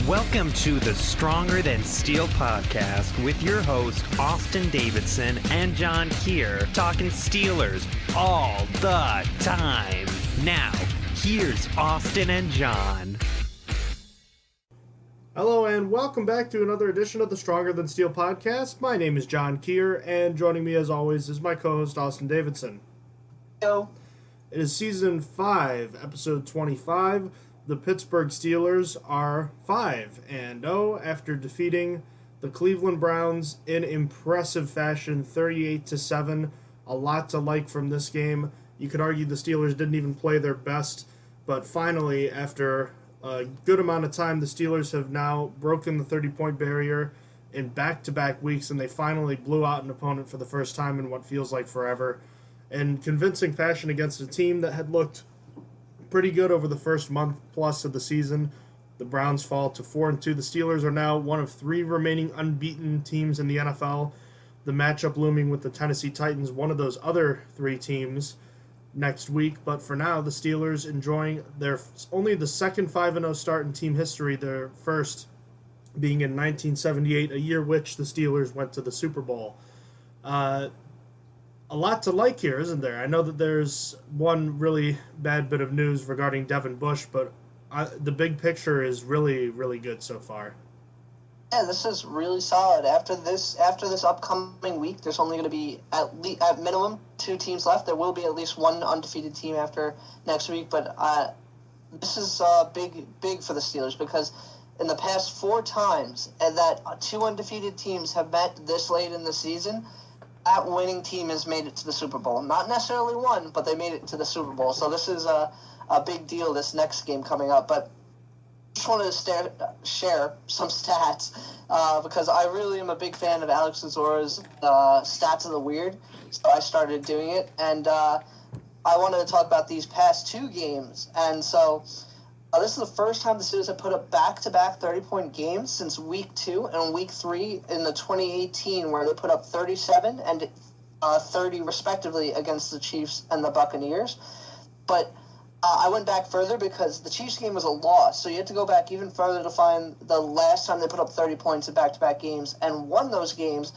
Welcome to the Stronger Than Steel podcast with your host, Austin Davidson and John Keir, talking Steelers all the time. Now, here's Austin and John. Hello and welcome back to another edition of the Stronger Than Steel podcast. My name is John Keir, and joining me as always is my co-host, Austin Davidson. Hello. It is Season 5, Episode 25. The Pittsburgh Steelers are 5-0 after defeating the Cleveland Browns in impressive fashion, 38-7. A lot to like from this game. You could argue the Steelers didn't even play their best, but finally, after a good amount of time, the Steelers have now broken the 30-point barrier in back-to-back weeks, and they finally blew out an opponent for the first time in what feels like forever, in convincing fashion against a team that had looked pretty good over the first month plus of the season. The Browns fall to 4-2. The Steelers are now one of 3 remaining unbeaten teams in the NFL. The matchup looming with the Tennessee Titans, one of those other 3 teams, next week. But for now, the Steelers enjoying their only the second 5-0 start in team history, their first being in 1978, a year which the Steelers went to the Super Bowl. A lot to like here, isn't there? I know that there's one really bad bit of news regarding Devin Bush, but the big picture is really, really good so far. Yeah, this is really solid. After this upcoming week, there's only going to be at minimum 2 teams left. There will be at least one undefeated team after next week, but this is big for the Steelers because in the past 4 times that 2 undefeated teams have met this late in the season, that winning team has made it to the Super Bowl. Not necessarily won, but they made it to the Super Bowl. So this is a big deal, this next game coming up. But I just wanted to share some stats because I really am a big fan of Alex Azora's Stats of the Weird. So I started doing it. And I wanted to talk about these past 2 games. And so this is the first time the Steelers have put up back-to-back 30-point games since Week 2 and Week 3 in the 2018, where they put up 37 and 30 respectively against the Chiefs and the Buccaneers. But I went back further because the Chiefs game was a loss, so you had to go back even further to find the last time they put up 30 points in back-to-back games and won those games,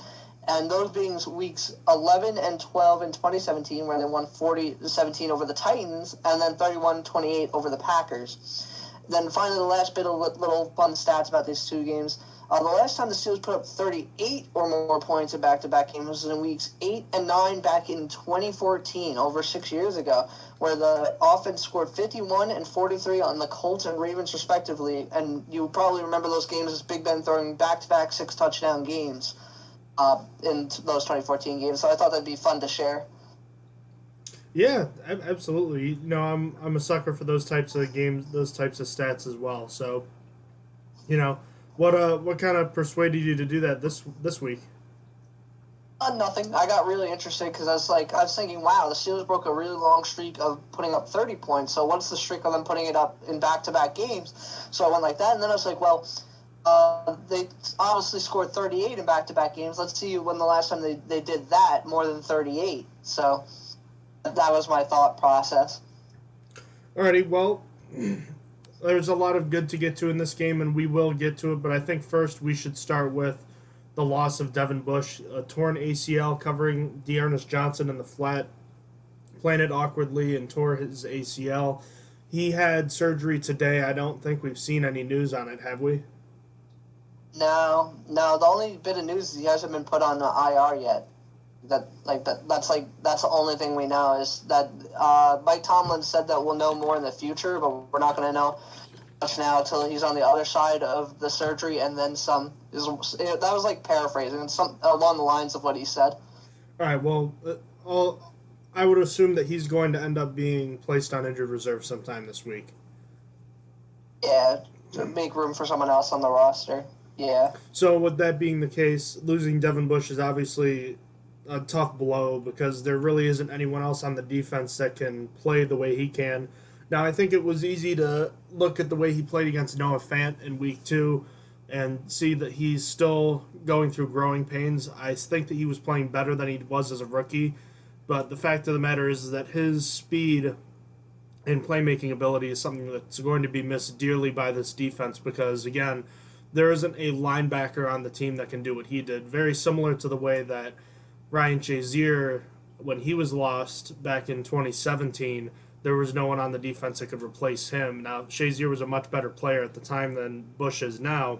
and those being weeks 11 and 12 in 2017, where they won 40-17 over the Titans, and then 31-28 over the Packers. Then finally, the last bit of little fun stats about these 2 games. The last time the Steelers put up 38 or more points in back-to-back games was in weeks 8 and 9 back in 2014, over 6 years ago, where the offense scored 51 and 43 on the Colts and Ravens respectively. And you probably remember those games as Big Ben throwing back-to-back 6-touchdown games in those 2014 games. So I thought that'd be fun to share. Yeah, absolutely. You know, I'm a sucker for those types of games, those types of stats as well. So, you know, what kind of persuaded you to do that this week? Nothing. I got really interested because I was thinking, wow, the Steelers broke a really long streak of putting up 30 points. So what's the streak of them putting it up in back-to-back games? So I went like that, and then I was like, well, they obviously scored 38 in back-to-back games. Let's see when the last time they did that, more than 38. So that was my thought process. Alrighty, well, there's a lot of good to get to in this game, and we will get to it, but I think first we should start with the loss of Devin Bush, a torn ACL covering Dearness Johnson in the flat, planted awkwardly and tore his ACL. He had surgery today. I don't think we've seen any news on it, have we? No. The only bit of news is he hasn't been put on the IR yet. That's the only thing we know is that Mike Tomlin said that we'll know more in the future, but we're not going to know much now until he's on the other side of the surgery and then some. That was like paraphrasing, some along the lines of what he said. All right. Well, I would assume that he's going to end up being placed on injured reserve sometime this week. Yeah, to make room for someone else on the roster. Yeah. So with that being the case, losing Devin Bush is obviously a tough blow because there really isn't anyone else on the defense that can play the way he can. Now, I think it was easy to look at the way he played against Noah Fant in Week 2 and see that he's still going through growing pains. I think that he was playing better than he was as a rookie, but the fact of the matter is that his speed and playmaking ability is something that's going to be missed dearly by this defense because, again, there isn't a linebacker on the team that can do what he did. Very similar to the way that Ryan Shazier, when he was lost back in 2017, there was no one on the defense that could replace him. Now, Shazier was a much better player at the time than Bush is now,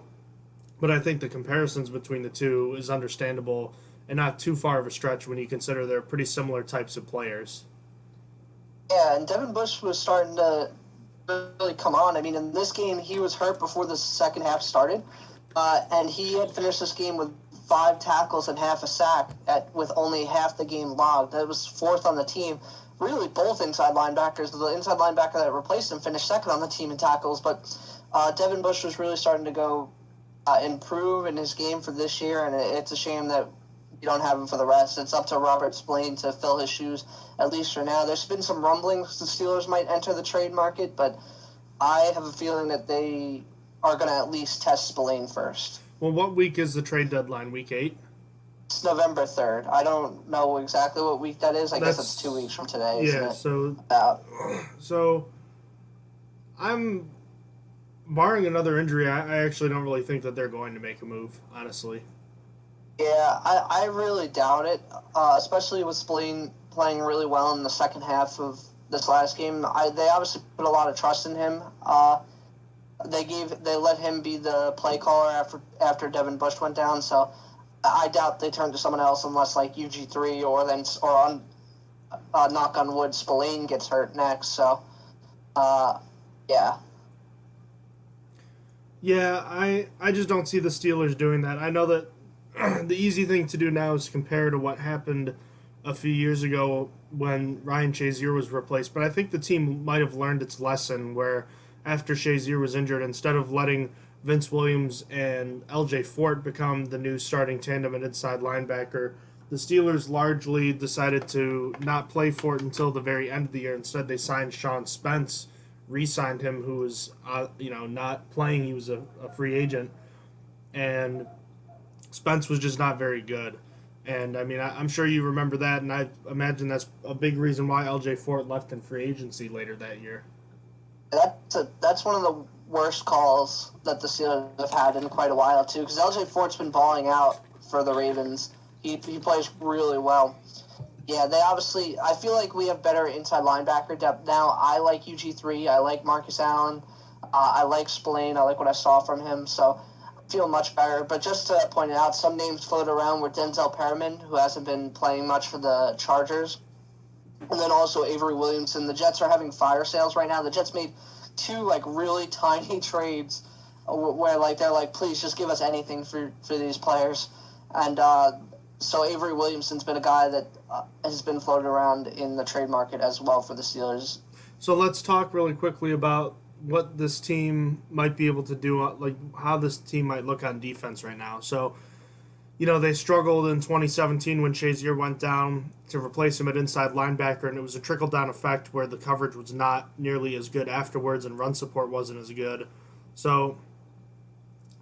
but I think the comparisons between the two is understandable and not too far of a stretch when you consider they're pretty similar types of players. Yeah, and Devin Bush was starting to really come on. I mean, in this game, he was hurt before the second half started, and he had finished this game with 5 tackles and half a sack with only half the game logged. That was 4th on the team. Really, both inside linebackers. The inside linebacker that replaced him finished 2nd on the team in tackles, but Devin Bush was really starting to go improve in his game for this year, and it's a shame that you don't have him for the rest. It's up to Robert Spillane to fill his shoes, at least for now. There's been some rumblings the Steelers might enter the trade market, but I have a feeling that they are going to at least test Spillane first. Well, what week is the trade deadline? Week 8? It's November 3rd. I don't know exactly what week that is. I guess it's 2 weeks from today, isn't it? So I'm, barring another injury, I actually don't really think that they're going to make a move, honestly. Yeah, I really doubt it, especially with Spillane playing really well in the second half of this last game. They obviously put a lot of trust in him. They let him be the play caller after Devin Bush went down, so I doubt they turn to someone else unless like UG3 or knock on wood, Spillane gets hurt next. So, yeah. Yeah, I just don't see the Steelers doing that. I know that the easy thing to do now is compare to what happened a few years ago when Ryan Shazier was replaced, but I think the team might have learned its lesson where after Shazier was injured, instead of letting Vince Williams and LJ Fort become the new starting tandem at inside linebacker, the Steelers largely decided to not play Fort until the very end of the year. Instead, they signed Sean Spence, re-signed him, who was not playing. He was a free agent, and Spence was just not very good. And, I mean, I'm sure you remember that, and I imagine that's a big reason why L.J. Fort left in free agency later that year. That's one of the worst calls that the Steelers have had in quite a while, too, because L.J. Fort's been balling out for the Ravens. He plays really well. Yeah, they obviously – I feel like we have better inside linebacker depth now. I like UG3. I like Marcus Allen. I like Spillane. I like what I saw from him, so – feel much better, but just to point it out, some names float around were Denzel Perriman, who hasn't been playing much for the Chargers, and then also Avery Williamson. The Jets are having fire sales right now. The Jets made 2 really tiny trades where they're like, please just give us anything for these players, and so Avery Williamson's been a guy that has been floated around in the trade market as well for the Steelers. So let's talk really quickly about what this team might be able to do, how this team might look on defense right now. So, they struggled in 2017 when Shazier went down to replace him at inside linebacker, and it was a trickle-down effect where the coverage was not nearly as good afterwards and run support wasn't as good. So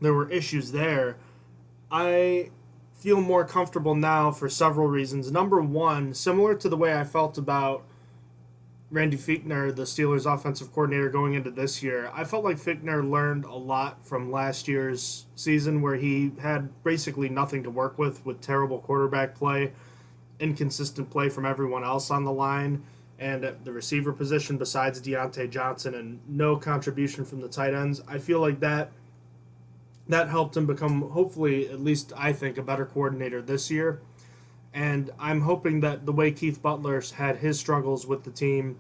there were issues there. I feel more comfortable now for several reasons. Number one, similar to the way I felt about Randy Fichtner, the Steelers' offensive coordinator, going into this year, I felt like Fichtner learned a lot from last year's season where he had basically nothing to work with terrible quarterback play, inconsistent play from everyone else on the line, and at the receiver position besides Deontay Johnson, and no contribution from the tight ends. I feel like that helped him become, hopefully, at least I think, a better coordinator this year. And I'm hoping that the way Keith Butler's had his struggles with the team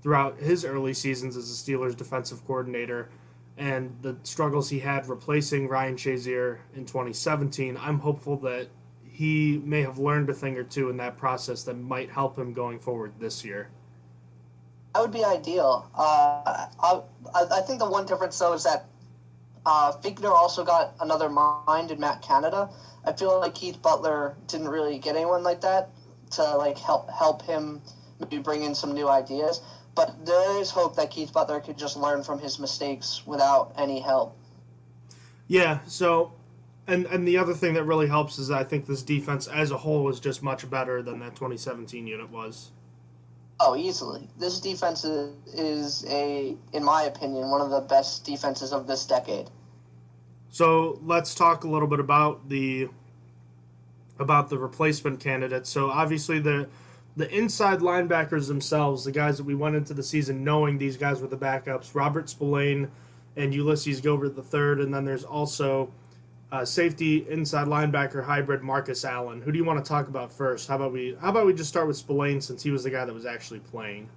throughout his early seasons as a Steelers defensive coordinator and the struggles he had replacing Ryan Shazier in 2017, I'm hopeful that he may have learned a thing or two in that process that might help him going forward this year. That would be ideal. I think the one difference, though, is that Fichtner also got another mind in Matt Canada. I feel like Keith Butler didn't really get anyone like that to help him maybe bring in some new ideas. But there is hope that Keith Butler could just learn from his mistakes without any help. Yeah, so and the other thing that really helps is I think this defense as a whole is just much better than that 2017 unit was. Oh, easily. This defense is in my opinion, one of the best defenses of this decade. So let's talk a little bit about the replacement candidates. So obviously the inside linebackers themselves, the guys that we went into the season knowing these guys were the backups, Robert Spillane and Ulysses Gilbert III, and then there's also safety inside linebacker hybrid Marcus Allen. Who do you want to talk about first? How about we just start with Spillane since he was the guy that was actually playing?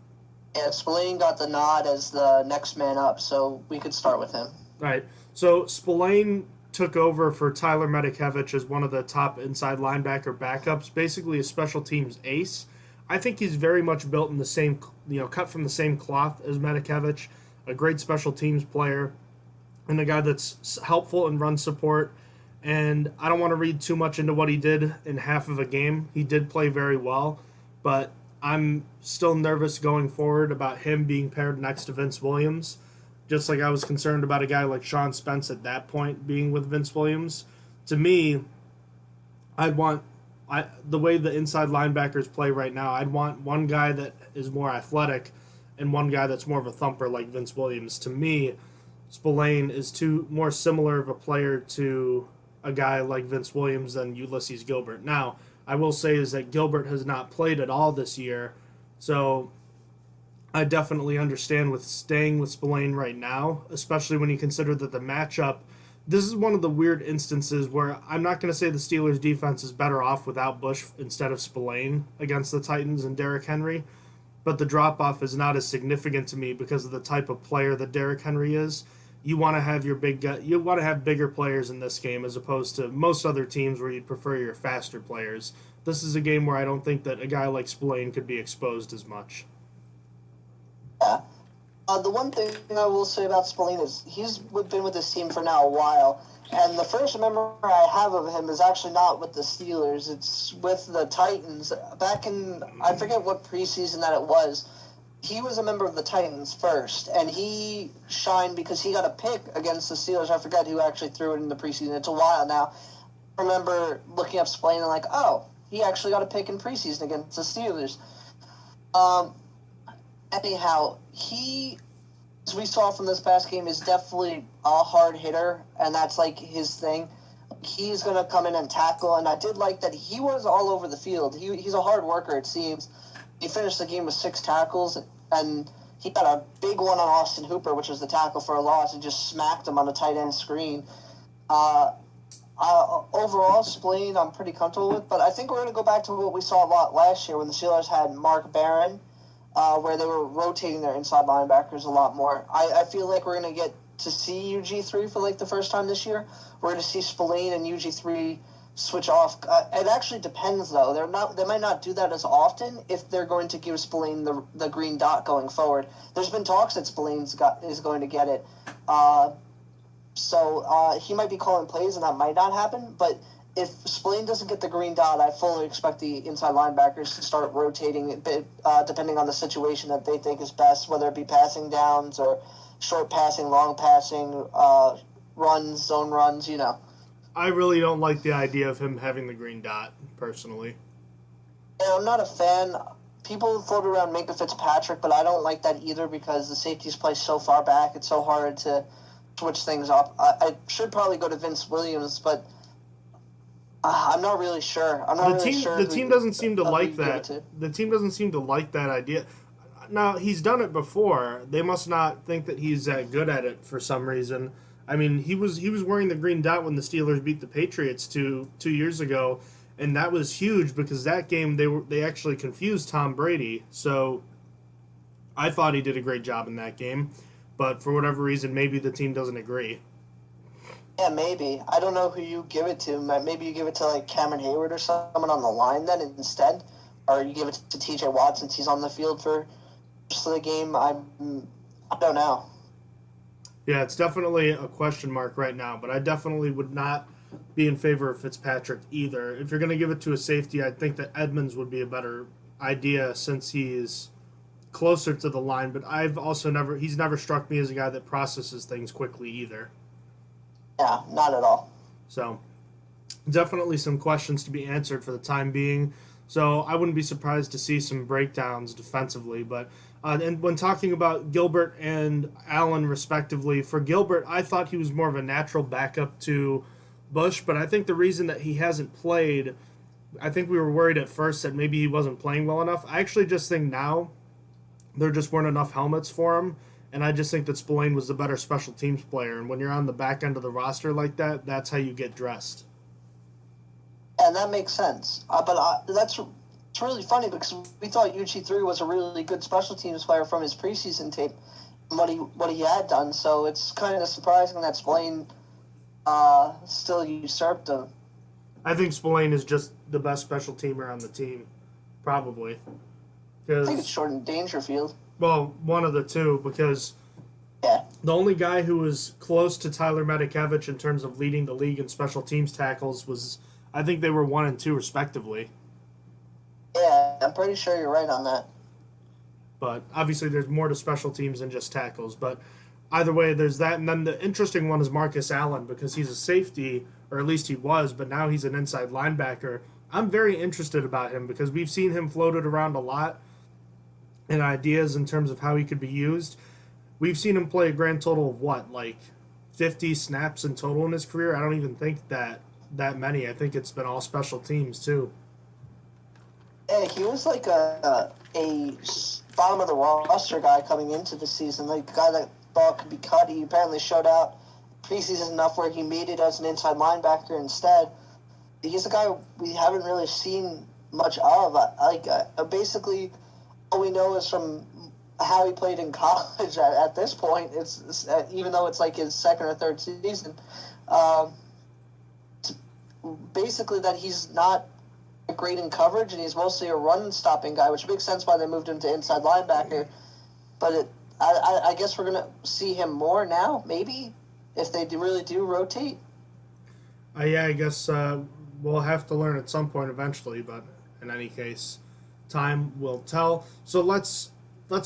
Yeah, Spillane got the nod as the next man up, so we could start with him. All right. So Spillane took over for Tyler Medikevich as one of the top inside linebacker backups, basically a special teams ace. I think he's very much built in the same, cut from the same cloth as Medikevich, a great special teams player, and a guy that's helpful in run support. And I don't want to read too much into what he did in half of a game. He did play very well, but I'm still nervous going forward about him being paired next to Vince Williams, just like I was concerned about a guy like Sean Spence at that point being with Vince Williams. To me, the way the inside linebackers play right now, I'd want one guy that is more athletic and one guy that's more of a thumper like Vince Williams. To me, Spillane is too more similar of a player to a guy like Vince Williams than Ulysses Gilbert. Now, I will say is that Gilbert has not played at all this year, so I definitely understand with staying with Spillane right now, especially when you consider that the matchup. This is one of the weird instances where I'm not going to say the Steelers' defense is better off without Bush instead of Spillane against the Titans and Derrick Henry, but the drop-off is not as significant to me because of the type of player that Derrick Henry is. You want to have you want to have bigger players in this game as opposed to most other teams where you'd prefer your faster players. This is a game where I don't think that a guy like Spillane could be exposed as much. Yeah. The one thing I will say about Spillane is he's been with this team for now a while, and the first memory I have of him is actually not with the Steelers. It's with the Titans. Back in, I forget what preseason that it was, he was a member of the Titans first, and he shined because he got a pick against the Steelers. I forget who actually threw it in the preseason. It's a while now. I remember looking up Spillane and like, oh, he actually got a pick in preseason against the Steelers. Anyhow, he, as we saw from this past game, is definitely a hard hitter, and that's like his thing. He's going to come in and tackle, and I did like that he was all over the field. He's a hard worker, it seems. He finished the game with 6 tackles, and he got a big one on Austin Hooper, which was the tackle for a loss, and just smacked him on a tight end screen. Overall, Spillane I'm pretty comfortable with, but I think we're going to go back to what we saw a lot last year when the Steelers had Mark Barron, where they were rotating their inside linebackers a lot more. I feel like we're going to get to see UG3 for like the first time this year. We're going to see Spillane and UG3 switch off. It actually depends, though. They might not do that as often if they're going to give Spillane the green dot going forward. There's been talks that Spillane is going to get it. So he might be calling plays, and that might not happen. But if Spillane doesn't get the green dot, I fully expect the inside linebackers to start rotating a bit, depending on the situation that they think is best, whether it be passing downs or short passing, long passing, runs, zone runs, I really don't like the idea of him having the green dot, personally. And I'm not a fan. People float around Minka Fitzpatrick, but I don't like that either because the safeties play so far back. It's so hard to switch things up. I should probably go to Vince Williams, but I'm not really sure. The team doesn't seem to like that. The team doesn't seem to like that idea. Now, he's done it before. They must not think that he's that good at it for some reason. I mean, he was wearing the green dot when the Steelers beat the Patriots 2 years ago, and that was huge because that game they actually confused Tom Brady. So I thought he did a great job in that game, but for whatever reason, maybe the team doesn't agree. Yeah, maybe. I don't know who you give it to. Maybe you give it to like Cameron Hayward or someone on the line then instead, or you give it to T.J. Watt since he's on the field for most of the game. I don't know. Yeah, it's definitely a question mark right now, but I definitely would not be in favor of Fitzpatrick either. If you're going to give it to a safety, I think that Edmonds would be a better idea since he's closer to the line, but he's never struck me as a guy that processes things quickly either. Yeah, not at all. So, definitely some questions to be answered for the time being. So I wouldn't be surprised to see some breakdowns defensively. But and when talking about Gilbert and Allen respectively, for Gilbert, I thought he was more of a natural backup to Bush. But I think the reason that he hasn't played, I think we were worried at first that maybe he wasn't playing well enough. I actually just think now there just weren't enough helmets for him. And I just think that Spillane was the better special teams player. And when you're on the back end of the roster like that, that's how you get dressed. And that makes sense. But it's really funny because we thought UG3 was a really good special teams player from his preseason tape, and what he had done. So it's kind of surprising that Spillane still usurped him. I think Spillane is just the best special teamer on the team, probably. I think it's Jordan Dangerfield. Well, one of the two, because the only guy who was close to Tyler Medikevich in terms of leading the league in special teams tackles was, I think they were 1 and 2 respectively. Yeah, I'm pretty sure you're right on that. But obviously there's more to special teams than just tackles. But either way, there's that. And then the interesting one is Marcus Allen, because he's a safety, or at least he was, but now he's an inside linebacker. I'm very interested about him because we've seen him floated around a lot and ideas in terms of how he could be used. We've seen him play a grand total of what, like 50 snaps in total in his career? I don't even think that many. I think it's been all special teams too. Yeah, he was like a bottom of the roster guy coming into the season, like a guy that thought could be cut. He apparently showed out preseason enough where he made it as an inside linebacker instead. He's a guy we haven't really seen much of. Basically, all we know is from how he played in college at this point. It's even though it's like his second or third season, basically that he's not great in coverage and he's mostly a run-stopping guy, which makes sense why they moved him to inside linebacker. But I guess we're gonna see him more now, maybe if they really do rotate. Yeah, I guess we'll have to learn at some point eventually. But in any case, time will tell. So let's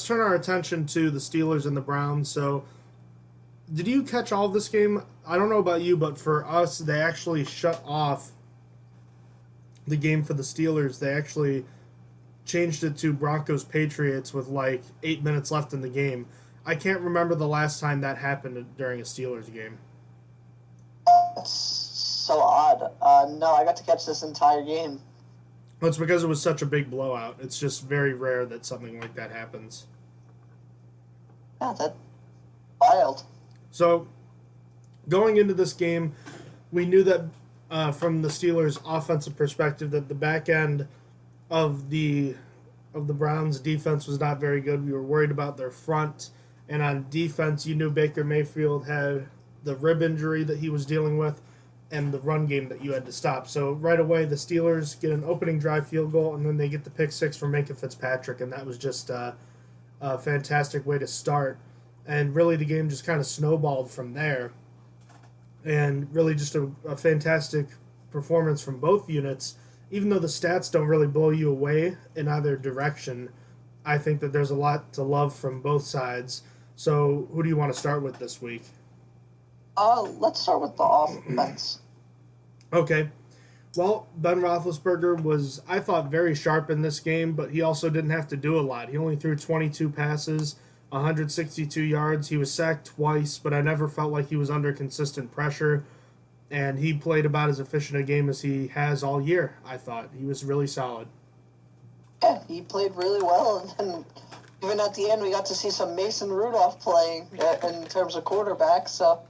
turn our attention to the Steelers and the Browns. So, did you catch all of this game? I don't know about you, but for us, they actually shut off the game for the Steelers. They actually changed it to Broncos-Patriots with like 8 minutes left in the game. I can't remember the last time that happened during a Steelers game. That's so odd. No, I got to catch this entire game. Well, it's because it was such a big blowout. It's just very rare that something like that happens. Yeah, that's wild. So, going into this game, we knew that from the Steelers' offensive perspective that the back end of the Browns' defense was not very good. We were worried about their front. And on defense, you knew Baker Mayfield had the rib injury that he was dealing with and the run game that you had to stop. So right away, the Steelers get an opening drive field goal, and then they get the pick six from Minka Fitzpatrick, and that was just a fantastic way to start. And really, the game just kind of snowballed from there. And really just a fantastic performance from both units. Even though the stats don't really blow you away in either direction, I think that there's a lot to love from both sides. So who do you want to start with this week? Let's start with the offense. Okay. Well, Ben Roethlisberger was, I thought, very sharp in this game, but he also didn't have to do a lot. He only threw 22 passes, 162 yards. He was sacked twice, but I never felt like he was under consistent pressure. And he played about as efficient a game as he has all year, I thought. He was really solid. Yeah, he played really well. And even at the end, we got to see some Mason Rudolph playing in terms of quarterback. So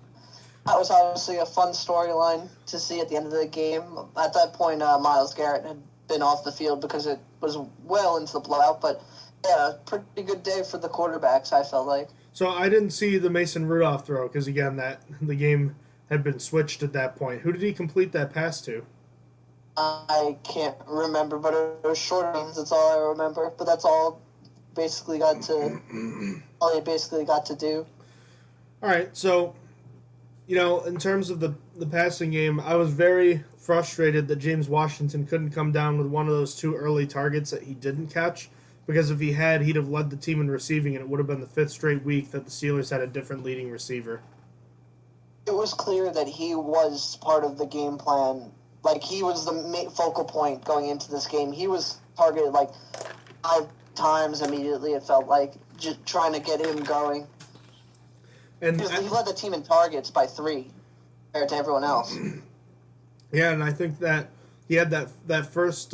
that was obviously a fun storyline to see at the end of the game. At that point, Myles Garrett had been off the field because it was well into the blowout. But, yeah, pretty good day for the quarterbacks, I felt like. So I didn't see the Mason Rudolph throw because, again, the game had been switched at that point. Who did he complete that pass to? I can't remember, but it was short range. That's all I remember. But that's all he basically got to do. All right, so, in terms of the passing game, I was very frustrated that James Washington couldn't come down with one of those two early targets that he didn't catch, because if he had, he'd have led the team in receiving, and it would have been the fifth straight week that the Steelers had a different leading receiver. It was clear that he was part of the game plan. Like, he was the focal point going into this game. He was targeted like 5 times immediately. It felt like just trying to get him going. And He led the team in targets by 3 compared to everyone else. Yeah, and I think that he had that first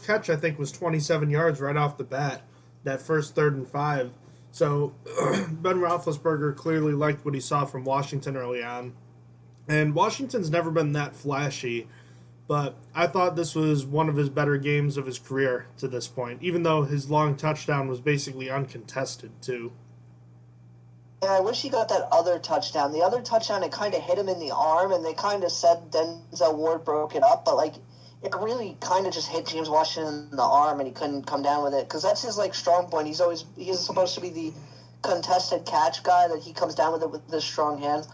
catch, I think, was 27 yards right off the bat, that first 3rd and 5. So Ben Roethlisberger clearly liked what he saw from Washington early on. And Washington's never been that flashy, but I thought this was one of his better games of his career to this point, even though his long touchdown was basically uncontested, too. Yeah, I wish he got that other touchdown. The other touchdown, it kind of hit him in the arm, and they kind of said Denzel Ward broke it up, but, like, it really kind of just hit James Washington in the arm, and he couldn't come down with it, because that's his, like, strong point. He's supposed to be the contested catch guy, that he comes down with it with this strong hand.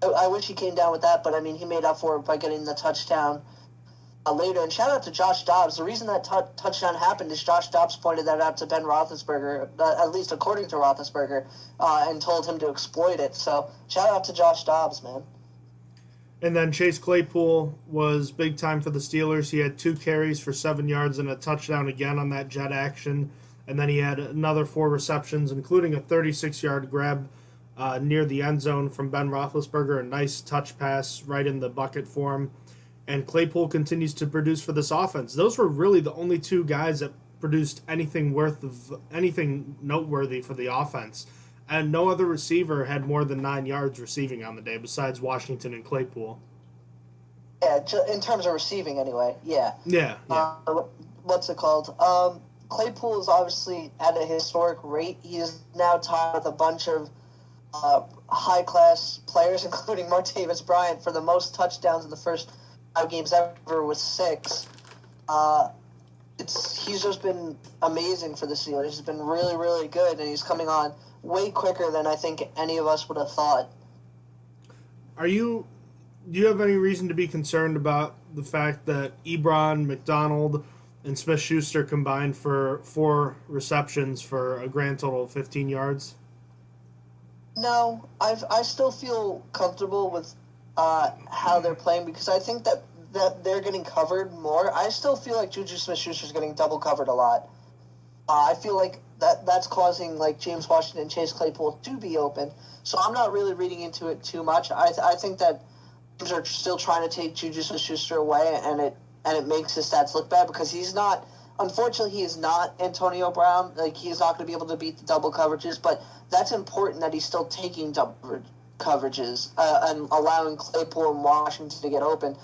I wish he came down with that, but, I mean, he made up for it by getting the touchdown later. And shout out to Josh Dobbs. The reason that touchdown happened is Josh Dobbs pointed that out to Ben Roethlisberger, at least according to Roethlisberger, and told him to exploit it. So shout out to Josh Dobbs, man. And then Chase Claypool was big time for the Steelers. He had 2 carries for 7 yards and a touchdown again on that jet action. And then he had another 4 receptions, including a 36-yard grab near the end zone from Ben Roethlisberger, a nice touch pass right in the bucket for him. And Claypool continues to produce for this offense. Those were really the only 2 guys that produced anything noteworthy for the offense. And no other receiver had more than 9 yards receiving on the day besides Washington and Claypool. Yeah, in terms of receiving anyway, yeah. Yeah. What's it called? Claypool is obviously at a historic rate. He is now tied with a bunch of high-class players, including Martavis Bryant, for the most touchdowns in the first 5 games ever with 6. He's just been amazing for the Steelers. He's been really, really good, and he's coming on way quicker than I think any of us would have thought. Do you have any reason to be concerned about the fact that Ebron, McDonald, and Smith-Schuster combined for 4 receptions for a grand total of 15 yards? No, I still feel comfortable with how they're playing, because I think that they're getting covered more. I still feel like Juju Smith-Schuster's getting double covered a lot. I feel like that's causing like James Washington and Chase Claypool to be open. So I'm not really reading into it too much. I think that teams are still trying to take Juju Smith-Schuster away, and it makes his stats look bad, because he's not. Unfortunately, he is not Antonio Brown. Like, he's not going to be able to beat the double coverages, but that's important that he's still taking double coverages and allowing Claypool and Washington to get open.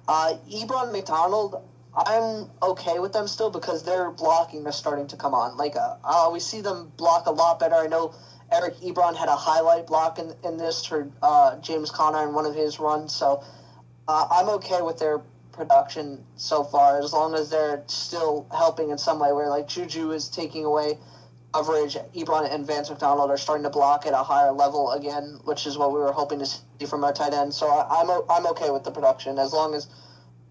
Ebron, McDonald, I'm okay with them still, because their blocking is starting to come on. Like, we see them block a lot better. I know Eric Ebron had a highlight block in this for James Conner in one of his runs, so I'm okay with their production so far, as long as they're still helping in some way, where like Juju is taking away coverage, Ebron and Vance McDonald are starting to block at a higher level again, which is what we were hoping to see from our tight end. So I'm okay with the production, as long as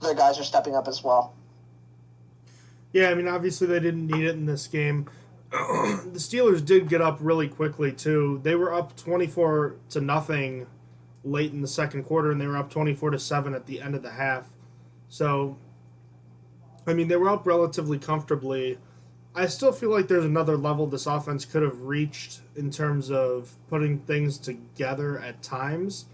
their guys are stepping up as well. Yeah, I mean, obviously they didn't need it in this game. The Steelers did get up really quickly too. They were up 24-0 late in the second quarter, and they were up 24-7 at the end of the half. So, I mean, they were up relatively comfortably. I still feel like there's another level this offense could have reached in terms of putting things together at times,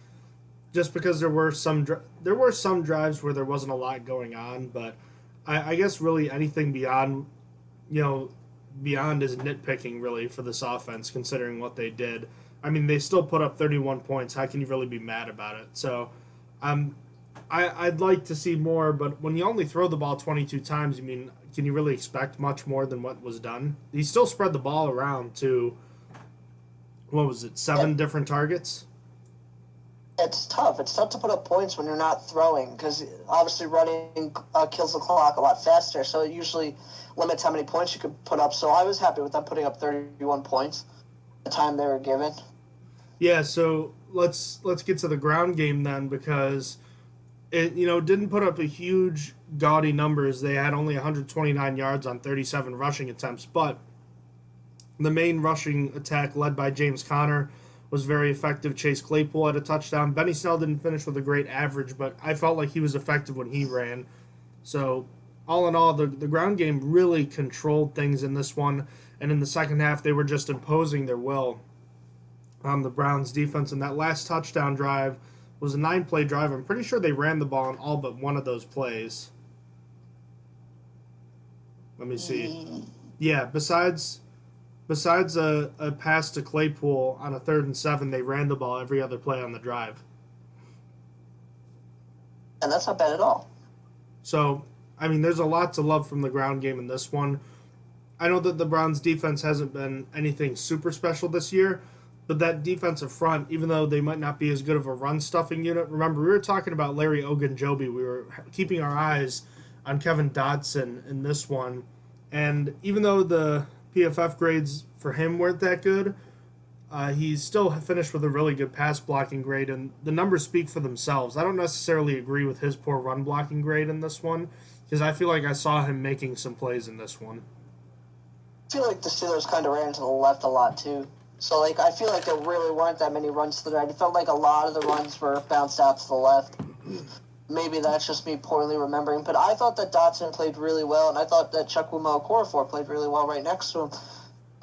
just because there were some drives where there wasn't a lot going on. But I guess really anything beyond is nitpicking really for this offense, considering what they did. I mean, they still put up 31 points. How can you really be mad about it? So, I'd like to see more, but when you only throw the ball 22 times, I mean, can you really expect much more than what was done? He still spread the ball around to, 7 different targets? It's tough. It's tough to put up points when you're not throwing, because obviously running kills the clock a lot faster, so it usually limits how many points you could put up. So I was happy with them putting up 31 points the time they were given. Yeah, so let's get to the ground game then, because it didn't put up a huge gaudy numbers. They had only 129 yards on 37 rushing attempts, but the main rushing attack led by James Conner was very effective. Chase Claypool had a touchdown. Benny Snell didn't finish with a great average, but I felt like he was effective when he ran. So all in all, the ground game really controlled things in this one, and in the second half, they were just imposing their will on the Browns defense. And that last touchdown drive was a 9-play drive. I'm pretty sure they ran the ball in all but one of those plays. Let me see. Yeah, besides a pass to Claypool on a 3rd and 7, they ran the ball every other play on the drive. And that's not bad at all. So, I mean, there's a lot to love from the ground game in this one. I know that the Browns defense hasn't been anything super special this year, but that defensive front, even though they might not be as good of a run-stuffing unit, remember, we were talking about Larry Ogunjobi. We were keeping our eyes on Kevin Dotson in this one. And even though the PFF grades for him weren't that good, he still finished with a really good pass blocking grade, and the numbers speak for themselves. I don't necessarily agree with his poor run blocking grade in this one, because I feel like I saw him making some plays in this one. I feel like the Steelers kind of ran to the left a lot, too. So, like, I feel like there really weren't that many runs to the right. It felt like a lot of the runs were bounced out to the left. Maybe that's just me poorly remembering, but I thought that Dotson played really well, and I thought that Chukwuma Okorafor played really well right next to him.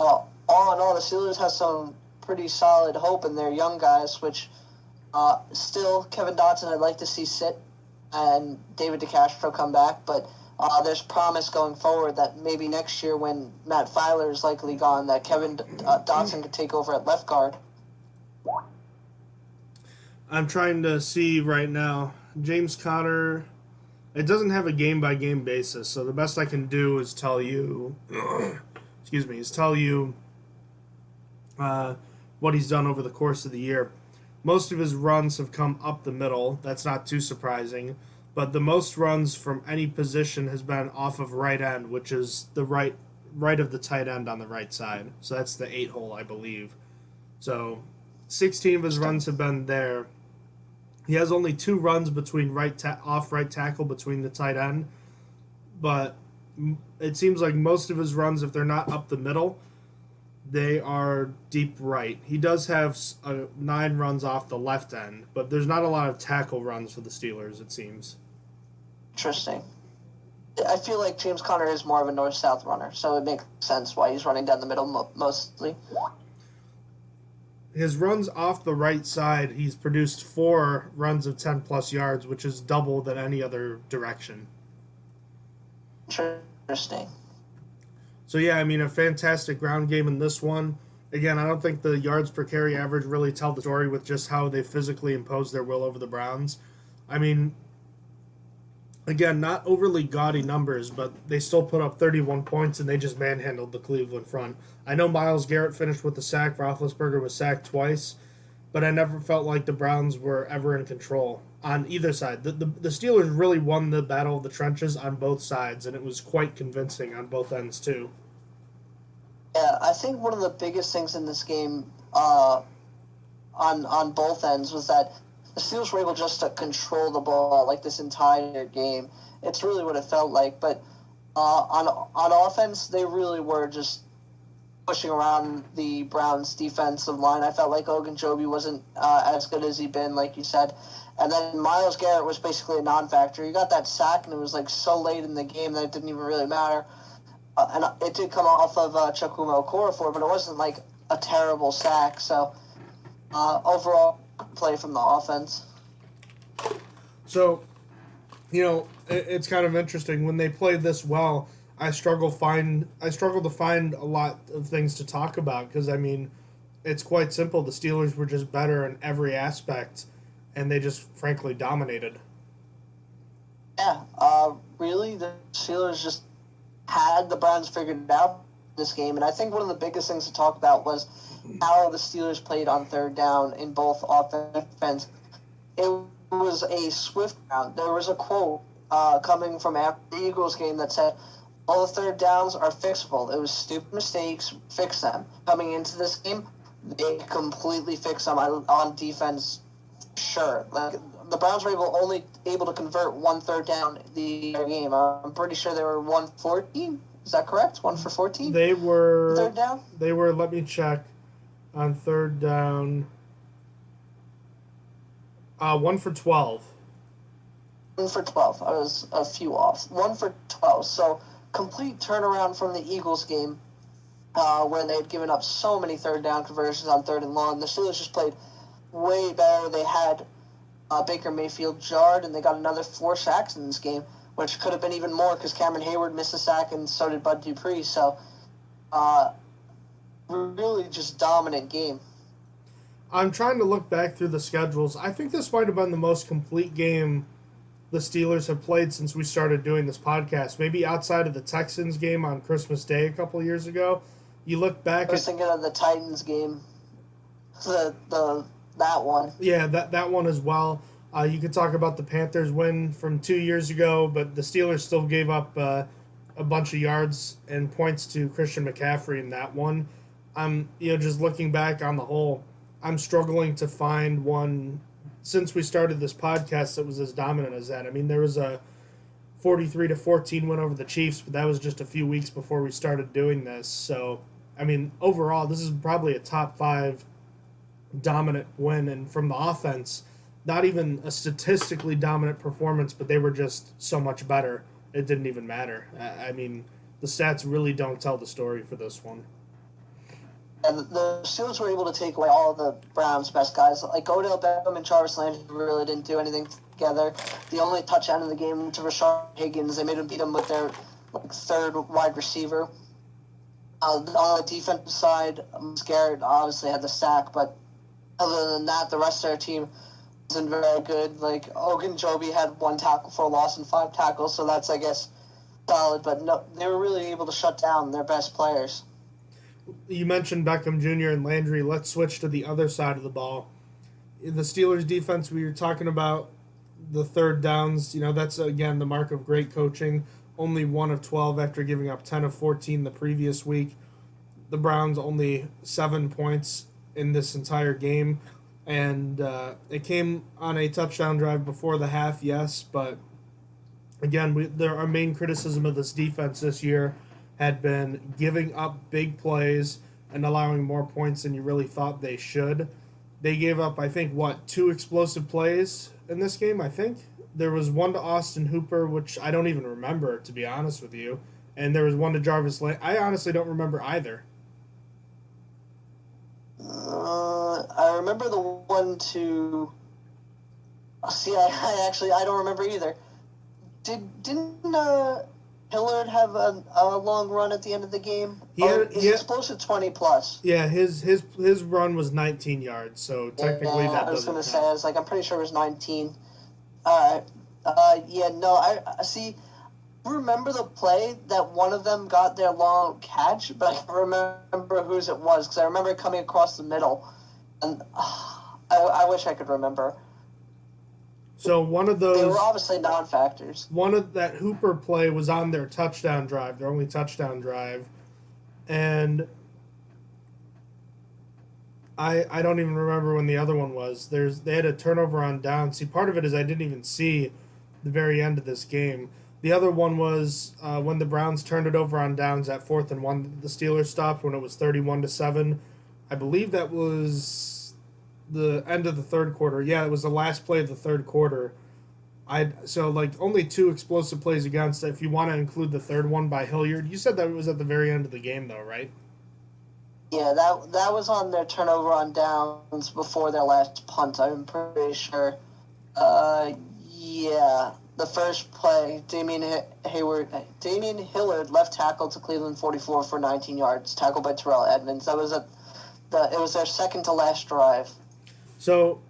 All in all, the Steelers have some pretty solid hope in their young guys, which still Kevin Dotson I'd like to see sit and David DeCastro come back, but there's promise going forward that maybe next year when Matt Filer is likely gone, that Kevin Dotson could take over at left guard. I'm trying to see right now. James Conner, it doesn't have a game-by-game basis, so the best I can do is tell you, what he's done over the course of the year. Most of his runs have come up the middle. That's not too surprising. But the most runs from any position has been off of right end, which is the right of the tight end on the right side. So that's the 8-hole, I believe. So 16 of his runs have been there. He has only 2 runs between off right tackle between the tight end. But it seems like most of his runs, if they're not up the middle, they are deep right. He does have 9 runs off the left end, but there's not a lot of tackle runs for the Steelers, it seems. Interesting. I feel like James Conner is more of a north-south runner, so it makes sense why he's running down the middle mostly. His runs off the right side, he's produced 4 runs of 10-plus yards, which is double than any other direction. Interesting. So, yeah, I mean, a fantastic ground game in this one. Again, I don't think the yards per carry average really tell the story with just how they physically impose their will over the Browns. I mean, again, not overly gaudy numbers, but they still put up 31 points, and they just manhandled the Cleveland front. I know Myles Garrett finished with the sack. Roethlisberger was sacked twice, but I never felt like the Browns were ever in control on either side. The Steelers really won the battle of the trenches on both sides, and it was quite convincing on both ends, too. Yeah, I think one of the biggest things in this game on both ends was that the Steelers were able just to control the ball like this entire game. It's really what it felt like. But on offense, they really were just pushing around the Browns' defensive line. I felt like Ogunjobi wasn't as good as he'd been, like you said. And then Myles Garrett was basically a non-factor. He got that sack, and it was like so late in the game that it didn't even really matter. And it did come off of Chukwuma Okorafor, but it wasn't like a terrible sack. So overall, play from the offense. So, you know, it's kind of interesting when they played this well. I struggle to find a lot of things to talk about because I mean, it's quite simple. The Steelers were just better in every aspect, and they just frankly dominated. Yeah, really, the Steelers just had the Browns figured out this game, and I think one of the biggest things to talk about was how the Steelers played on third down in both offense and defense. It was a swift round. There was a quote coming from after the Eagles game that said, all the third downs are fixable. It was stupid mistakes, fix them. Coming into this game, they completely fixed them on defense, sure. Like, the Browns were only able to convert 1 third down the game. I'm pretty sure they were 1-14. Is that correct? 1 for 14? They were... Third down? They were, let me check, on third down, 1 for 12. 1 for 12. I was a few off. 1 for 12. So complete turnaround from the Eagles game, where they had given up so many third down conversions on 3rd and long. The Steelers just played way better. They had Baker Mayfield jarred, and they got another 4 sacks in this game, which could have been even more because Cameron Hayward missed a sack and so did Bud Dupree. So really just dominant game. I'm trying to look back through the schedules. I think this might have been the most complete game the Steelers have played since we started doing this podcast. Maybe outside of the Texans game on Christmas Day a couple years ago. You look back I was thinking of the Titans game. That one. Yeah, that one as well. You could talk about the Panthers win from 2 years ago, but the Steelers still gave up a bunch of yards and points to Christian McCaffrey in that one. Just looking back on the whole, I'm struggling to find one since we started this podcast that was as dominant as that. I mean, there was a 43-14 win over the Chiefs, but that was just a few weeks before we started doing this. So, I mean, overall, this is probably a top 5 dominant win, and from the offense, not even a statistically dominant performance, but they were just so much better. It didn't even matter. I mean, the stats really don't tell the story for this one. And the Steelers were able to take away all of the Browns' best guys. Like Odell Beckham and Jarvis Landry really didn't do anything together. The only touchdown in the game to Rashard Higgins, they made him beat him with their 3rd wide receiver. On the defensive side, Garrett obviously had the sack, but other than that, the rest of their team wasn't very good. Like Ogunjobi had 1 tackle for a loss and 5 tackles, so that's, I guess, solid. But no, they were really able to shut down their best players. You mentioned Beckham Jr. and Landry. Let's switch to the other side of the ball. In the Steelers' defense, we were talking about the 3rd downs. That's, again, the mark of great coaching. Only 1 of 12 after giving up 10 of 14 the previous week. The Browns only 7 points in this entire game. And it came on a touchdown drive before the half, yes. But, again, our main criticism of this defense this year had been giving up big plays and allowing more points than you really thought they should. They gave up, I think, 2 explosive plays in this game, I think. There was 1 to Austin Hooper, which I don't even remember, to be honest with you. And there was 1 to Jarvis Landry. I honestly don't remember either. I remember the 1 to... See, I don't remember either. Didn't Hillard have a long run at the end of the game? He's close to 20+. Yeah, his run was 19 yards, so technically that doesn't count. I was going to say, I'm pretty sure it was 19. I see. I remember the play that one of them got their long catch, but I can't remember whose it was, because I remember it coming across the middle, and I wish I could remember. So one of those... They were obviously non-factors. One of that Hooper play was on their touchdown drive, their only touchdown drive. And I don't even remember when the other one was. They had a turnover on down. See, part of it is I didn't even see the very end of this game. The other one was when the Browns turned it over on downs at 4th and 1. The Steelers stopped when it was 31-7. I believe that was the end of the 3rd quarter. Yeah, it was the last play of the 3rd quarter. Only 2 explosive plays against, if you want to include the 3rd one by Hilliard. You said that it was at the very end of the game, though, right? Yeah, that was on their turnover on downs before their last punt, I'm pretty sure. The first play, Damian Hillard left tackle to Cleveland 44 for 19 yards, tackled by Terrell Edmonds. That was it was their second to last drive. So,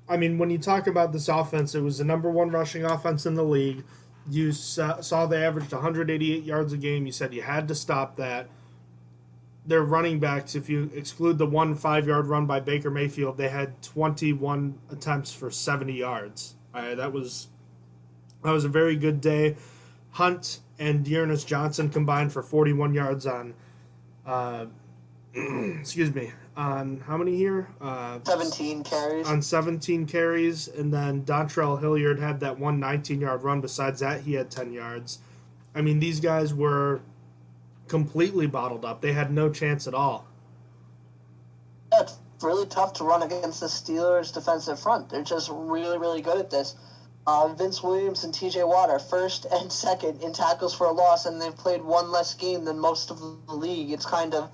I mean, when you talk about this offense, it was the number 1 rushing offense in the league. You saw they averaged 188 yards a game. You said you had to stop that. Their running backs, if you exclude the 1 5-yard run by Baker Mayfield, they had 21 attempts for 70 yards. That was a very good day. Hunt and Dearness Johnson combined for 41 yards on on how many here? 17 carries. On 17 carries, and then Dontrell Hilliard had that 19-yard run. Besides that, he had 10 yards. I mean, these guys were completely bottled up. They had no chance at all. Yeah, it's really tough to run against the Steelers' defensive front. They're just really, really good at this. Vince Williams and TJ Watt are first and second in tackles for a loss, and they've played one less game than most of the league. It's kind of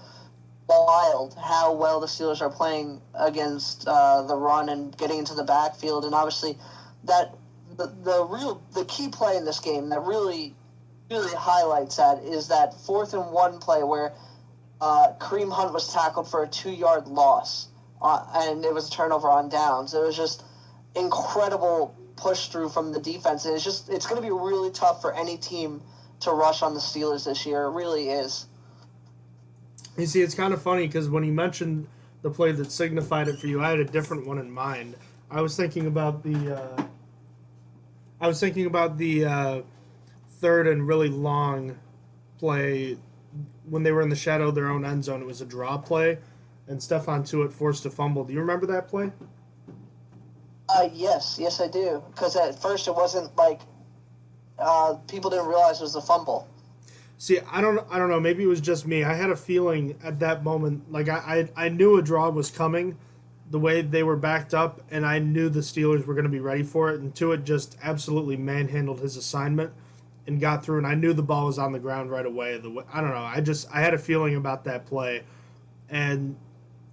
wild how well the Steelers are playing against the run and getting into the backfield. And obviously, that the key play in this game that really highlights that is that 4th-and-1 play where Kareem Hunt was tackled for a 2-yard loss, and it was a turnover on downs. It was just incredible push through from the defense. And it's going to be really tough for any team to rush on the Steelers this year. It really is. You see, it's kind of funny because when you mentioned the play that signified it for you, I had a different one in mind. I was thinking about the 3rd and really long play when they were in the shadow of their own end zone. It was a draw play, and Stephon Tuitt forced a fumble. Do you remember that play? Yes, I do. Because at first it wasn't like people didn't realize it was a fumble. See, I don't know. Maybe it was just me. I had a feeling at that moment, like I knew a draw was coming, the way they were backed up, and I knew the Steelers were going to be ready for it. And Tuitt just absolutely manhandled his assignment and got through. And I knew the ball was on the ground right away. I don't know. I had a feeling about that play, and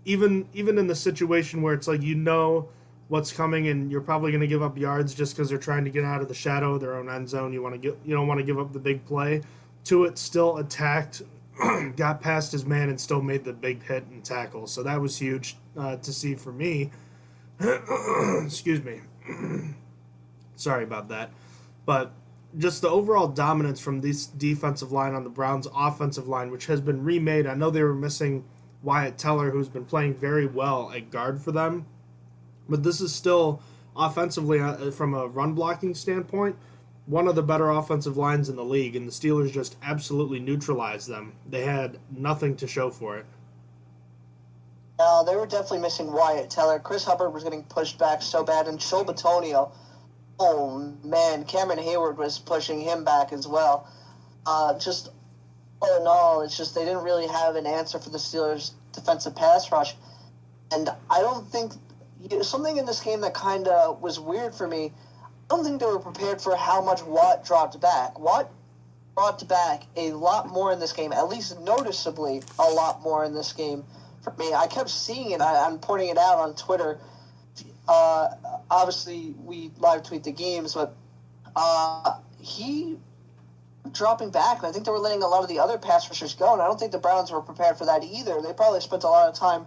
even in the situation where it's like you know what's coming and you're probably going to give up yards just because they're trying to get out of the shadow of their own end zone. You don't want to give up the big play. Tuitt still attacked, got past his man, and still made the big hit and tackle. So that was huge to see for me. Excuse me. Sorry about that. But just the overall dominance from this defensive line on the Browns' offensive line, which has been remade. I know they were missing Wyatt Teller, who's been playing very well at guard for them. But this is still, offensively, from a run-blocking standpoint, one of the better offensive lines in the league, and the Steelers just absolutely neutralized them. They had nothing to show for it. They were definitely missing Wyatt Teller. Chris Hubbard was getting pushed back so bad, and Joe Batonio, oh man, Cameron Hayward was pushing him back as well. Just all in all, it's just they didn't really have an answer for the Steelers' defensive pass rush. And I don't think something in this game that kind of was weird for me. I don't think they were prepared for how much Watt dropped back. Watt dropped back a lot more in this game, at least noticeably a lot more in this game for me. I kept seeing it. I'm pointing it out on Twitter. Obviously, we live tweet the games, but he dropping back, and I think they were letting a lot of the other pass rushers go, and I don't think the Browns were prepared for that either. They probably spent a lot of time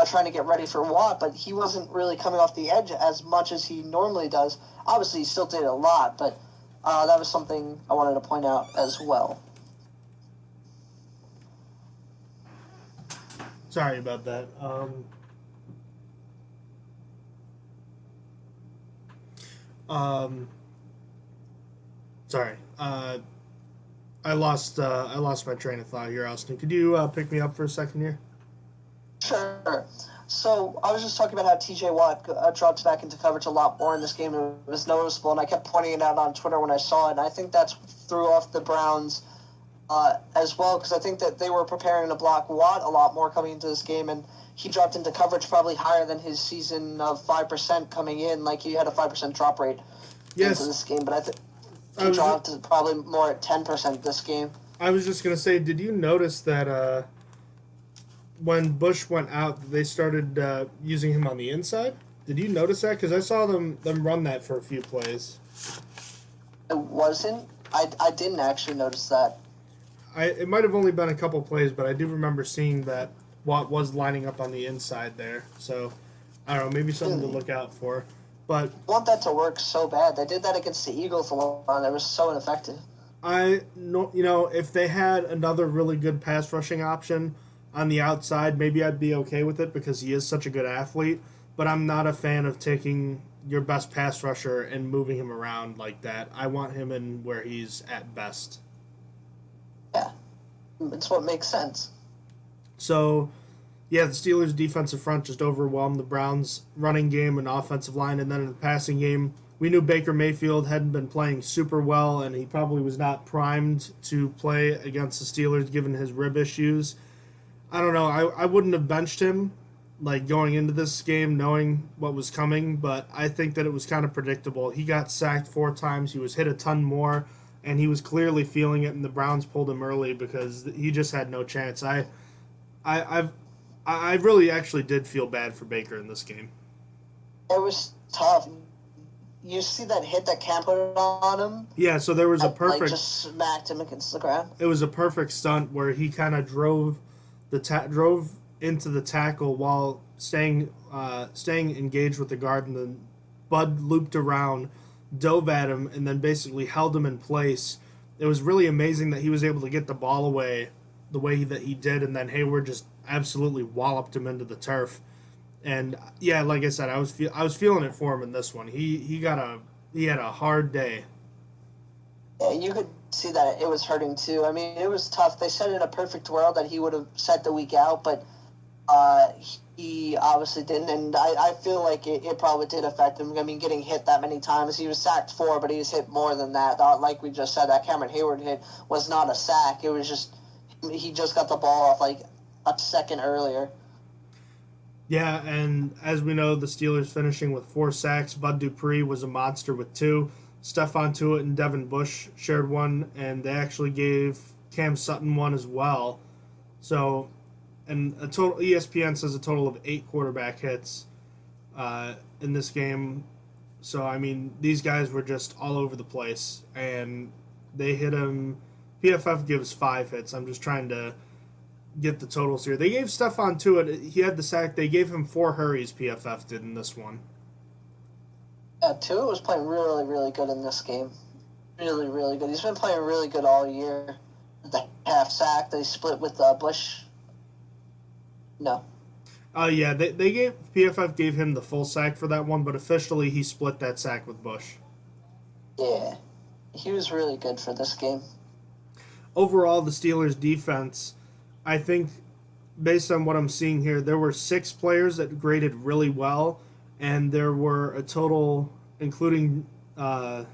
trying to get ready for Watt, but he wasn't really coming off the edge as much as he normally does. Obviously, he still did a lot, but that was something I wanted to point out as well. Sorry about that. Sorry. I lost my train of thought here, Austin. Could you pick me up for a second here? Sure. So I was just talking about how TJ Watt dropped back into coverage a lot more in this game. It was noticeable, and I kept pointing it out on Twitter when I saw it. And I think that's threw off the Browns as well, because I think that they were preparing to block Watt a lot more coming into this game, and he dropped into coverage probably higher than his season of 5% coming in. Like, he had a 5% drop rate into this game, but I think he dropped to probably more at 10% this game. I was just going to say, did you notice that when Bush went out, they started using him on the inside? Did you notice that? Because I saw them run that for a few plays. It wasn't? I didn't actually notice that. It might have only been a couple plays, but I do remember seeing that Watt was lining up on the inside there. So, I don't know, maybe something to look out for. But I want that to work so bad. They did that against the Eagles a lot, and it was so ineffective. If they had another really good pass rushing option on the outside, maybe I'd be okay with it because he is such a good athlete. But I'm not a fan of taking your best pass rusher and moving him around like that. I want him in where he's at best. Yeah, it's what makes sense. So, yeah, the Steelers' defensive front just overwhelmed the Browns' running game and offensive line. And then in the passing game, we knew Baker Mayfield hadn't been playing super well, and he probably was not primed to play against the Steelers given his rib issues. I don't know. I wouldn't have benched him like going into this game knowing what was coming, but I think that it was kind of predictable. He got sacked 4 times. He was hit a ton more, and he was clearly feeling it. And the Browns pulled him early because he just had no chance. I really actually did feel bad for Baker in this game. It was tough. You see that hit that Cam put on him? Yeah, so there was a perfect. Like, just smacked him against the ground. It was a perfect stunt where he kind of drove into the tackle while staying engaged with the guard, and then Bud looped around, dove at him, and then basically held him in place. It was really amazing that he was able to get the ball away the way that he did, and then Hayward just absolutely walloped him into the turf. And yeah, like I said, I was feeling it for him in this one. He had a hard day. Yeah, you could see that it was hurting too. I mean, it was tough. They said in a perfect world that he would have set the week out, but he obviously didn't. And I feel like it probably did affect him. I mean, getting hit that many times. He was sacked 4, but he was hit more than that. Like we just said, that Cameron Hayward hit was not a sack. It was just he just got the ball off like a second earlier. Yeah, and as we know, the Steelers finishing with 4 sacks. Bud Dupree was a monster with 2. Stephon Tuitt and Devin Bush shared 1, and they actually gave Cam Sutton 1 as well. So, and a total ESPN says a total of 8 quarterback hits in this game. So, I mean, these guys were just all over the place, and they hit him. PFF gives 5 hits. I'm just trying to get the totals here. They gave Stephon Tuitt, he had the sack. They gave him 4 hurries, PFF did in this one. Yeah, Tua was playing really, really good in this game. Really, really good. He's been playing really good all year. The half sack that he split with Bush. No. Yeah, they gave PFF gave him the full sack for that one, but officially he split that sack with Bush. Yeah, he was really good for this game. Overall, the Steelers' defense, I think, based on what I'm seeing here, there were 6 players that graded really well, and there were a total, including all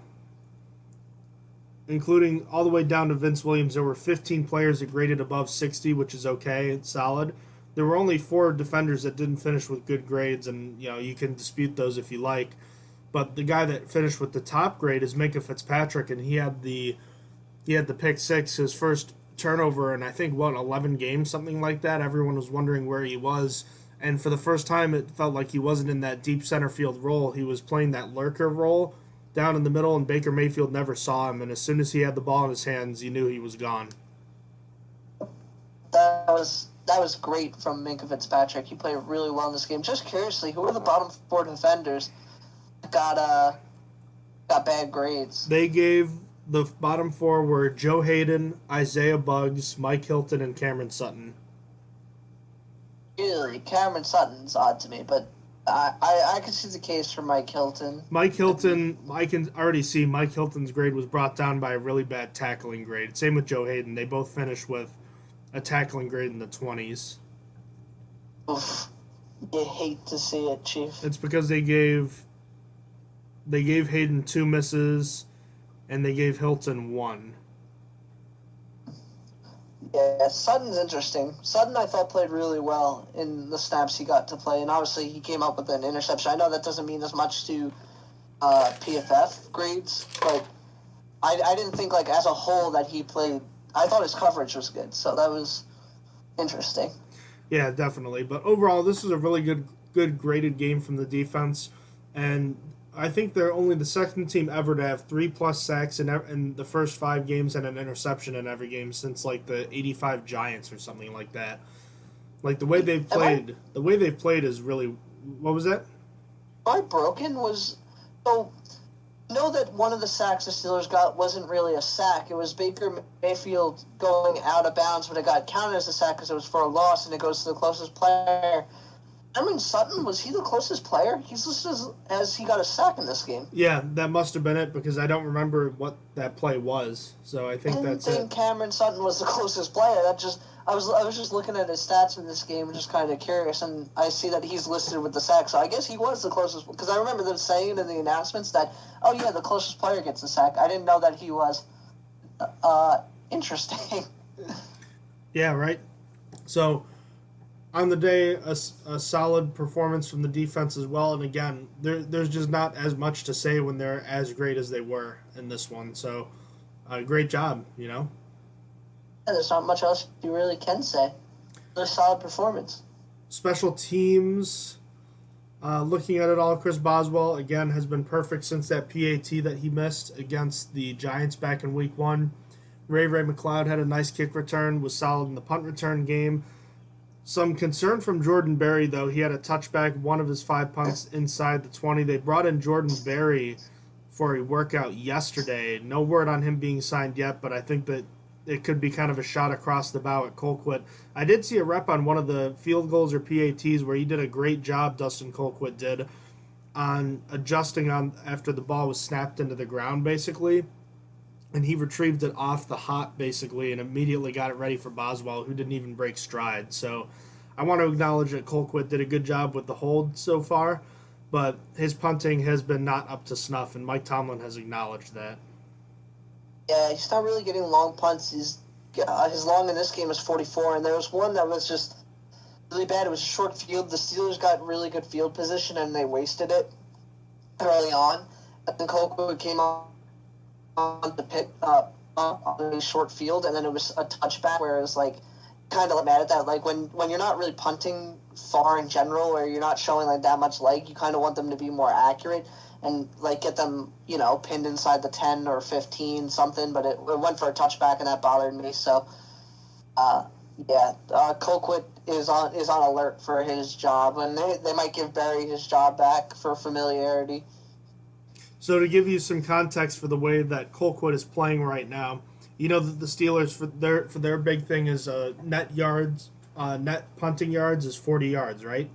the way down to Vince Williams, there were 15 players that graded above 60, which is okay, it's solid. There were only 4 defenders that didn't finish with good grades, and you can dispute those if you like. But the guy that finished with the top grade is Minkah Fitzpatrick, and he had the pick 6, his first turnover in I think 11 games, something like that. Everyone was wondering where he was, and for the first time it felt like he wasn't in that deep center field role. He was playing that lurker role down in the middle, and Baker Mayfield never saw him, and as soon as he had the ball in his hands, you knew he was gone. That was great from Minkah Fitzpatrick. He played really well in this game. Just curiously, who are the bottom 4 defenders that got bad grades? They gave the bottom 4 were Joe Hayden, Isaiah Buggs, Mike Hilton, and Cameron Sutton. Really, Cameron Sutton's odd to me, but I can see the case for Mike Hilton. Mike Hilton, I can already see Mike Hilton's grade was brought down by a really bad tackling grade. Same with Joe Hayden. They both finished with a tackling grade in the 20s. Oof. You hate to see it, Chief. It's because they gave Hayden 2 misses, and they gave Hilton 1. Yeah, Sutton's interesting. Sutton, I thought, played really well in the snaps he got to play, and obviously he came up with an interception. I know that doesn't mean as much to PFF grades, but I didn't think, like, as a whole that he played. I thought his coverage was good, so that was interesting. Yeah, definitely. But overall, this was a really good graded game from the defense, and I think they're only the second team ever to have 3+ sacks in the first 5 games and an interception in every game since like the '85 Giants or something like that. Like the way they've played is really. What was that? My broken was so. Know that one of the sacks the Steelers got wasn't really a sack. It was Baker Mayfield going out of bounds, but it got counted as a sack because it was for a loss, and it goes to the closest player. Cameron Sutton, was he the closest player? He's listed as he got a sack in this game. Yeah, that must have been it because I don't remember what that play was. So I think that's it. I think Cameron Sutton was the closest player. I was just looking at his stats in this game and just kind of curious, and I see that he's listed with the sack. So I guess he was the closest because I remember them saying in the announcements that, oh yeah, the closest player gets a sack. I didn't know that he was. Interesting. Yeah, right. So On the day, a solid performance from the defense as well. And again, there's just not as much to say when they're as great as they were in this one. So, great job, Yeah, there's not much else you really can say. A solid performance. Special teams, looking at it all, Chris Boswell, again, has been perfect since that PAT that he missed against the Giants back in week 1. Ray McLeod had a nice kick return, was solid in the punt return game. Some concern from Jordan Berry, though. He had a touchback, one of his 5 punts inside the 20. They brought in Jordan Berry for a workout yesterday. No word on him being signed yet, but I think that it could be kind of a shot across the bow at Colquitt. I did see a rep on one of the field goals or PATs where he did a great job, Dustin Colquitt did, on adjusting on after the ball was snapped into the ground, basically. And he retrieved it off the hop, basically, and immediately got it ready for Boswell, who didn't even break stride. So I want to acknowledge that Colquitt did a good job with the hold so far, but his punting has been not up to snuff, and Mike Tomlin has acknowledged that. Yeah, he's not really getting long punts. His long in this game is 44, and there was one that was just really bad. It was a short field. The Steelers got really good field position, and they wasted it early on. And then Colquitt came on the pit on a short field, and then it was a touchback where it was like kind of mad at that. Like when you're not really punting far in general, or you're not showing like that much leg, you kind of want them to be more accurate and like get them, pinned inside the 10 or 15 something. But it went for a touchback, and that bothered me. So, Colquitt is on alert for his job, and they might give Barry his job back for familiarity. So to give you some context for the way that Colquitt is playing right now, you know that the Steelers for their big thing is net punting yards is 40 yards, right?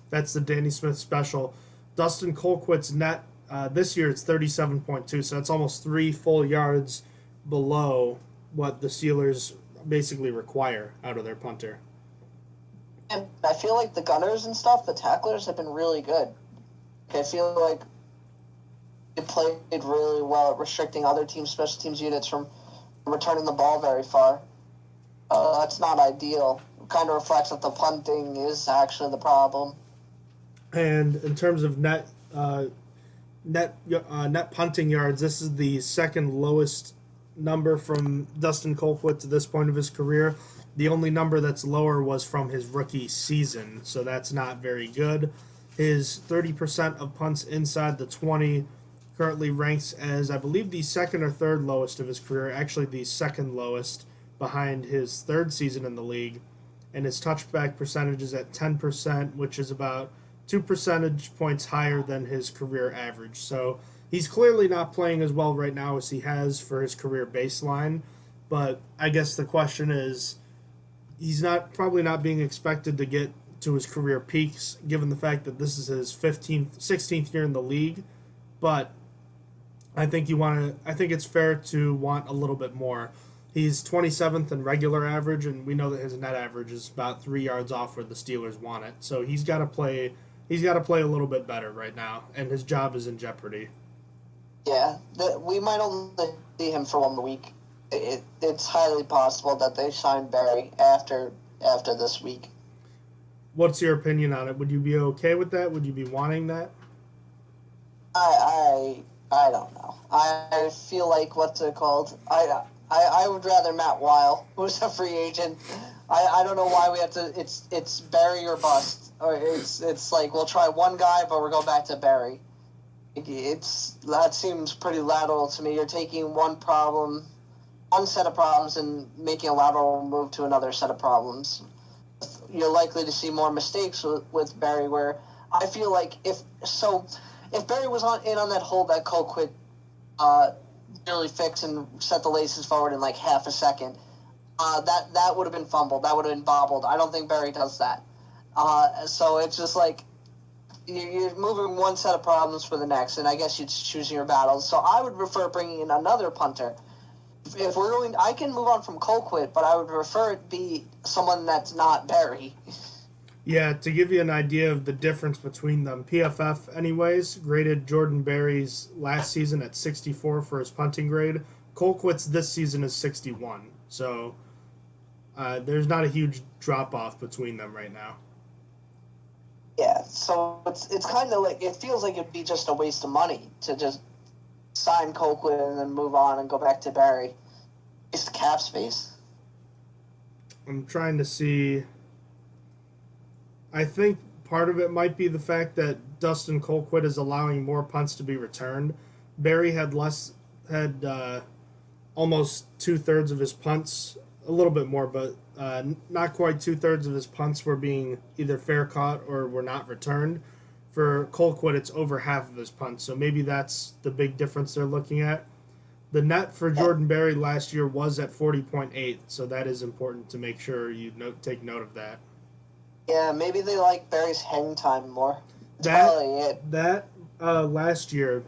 That's the Danny Smith special. Dustin Colquitt's net this year it's 37.2, so that's almost 3 full yards below what the Steelers basically require out of their punter. And I feel like the gunners and stuff, the tacklers have been really good. I feel like it played really well at restricting other teams' special teams units from returning the ball very far. That's not ideal. It kind of reflects that the punting is actually the problem. And in terms of net punting yards, this is the second lowest number from Dustin Colquitt to this point of his career. The only number that's lower was from his rookie season, so that's not very good. His 30% of punts inside the 20 currently ranks as, I believe, the second or third lowest of his career, actually the second lowest behind his third season in the league. And his touchback percentage is at 10%, which is about 2 percentage points higher than his career average. So he's clearly not playing as well right now as he has for his career baseline. But I guess the question is, he's probably not being expected to get to his career peaks, given the fact that this is his 16th year in the league. But I think it's fair to want a little bit more. He's 27th in regular average, and we know that his net average is about 3 yards off where the Steelers want it. So he's got to play a little bit better right now, and his job is in jeopardy. Yeah, we might only see him for 1 week. It's highly possible that they sign Barry after this week. What's your opinion on it? Would you be okay with that? Would you be wanting that? I don't know. I feel like what's it called? I would rather Matt Weil, who's a free agent. I don't know why we have to. It's Barry or bust, or it's like we'll try one guy, but we're going back to Barry. That seems pretty lateral to me. You're taking one set of problems, and making a lateral move to another set of problems. You're likely to see more mistakes with Barry, where I feel like if Barry was in on that hold that Colquitt really fixed and set the laces forward in like half a second, that would have been fumbled. That would have been bobbled. I don't think Barry does that. So it's just like you're moving one set of problems for the next, and I guess you're choosing your battles. So I would prefer bringing in another punter. If we're going, I can move on from Colquitt, but I would prefer it be someone that's not Barry. Yeah, to give you an idea of the difference between them, PFF, anyways, graded Jordan Berry's last season at 64 for his punting grade. Colquitt's this season is 61. So There's not a huge drop-off between them right now. Yeah, so it's kind of like, it feels like it'd be just a waste of money to just sign Colquitt and then move on and go back to Barry. It's cap space. I'm trying to see. I think part of it might be the fact that Dustin Colquitt is allowing more punts to be returned. Barry had almost 2/3 of his punts, a little bit more, but not quite 2/3 of his punts were being either fair caught or were not returned. For Colquitt, it's over half of his punts, so maybe that's the big difference they're looking at. The net for Jordan Berry last year was at 40.8, so that is important to make sure you take note of that. Yeah, maybe they like Barry's hang time more. That's probably it. That last year,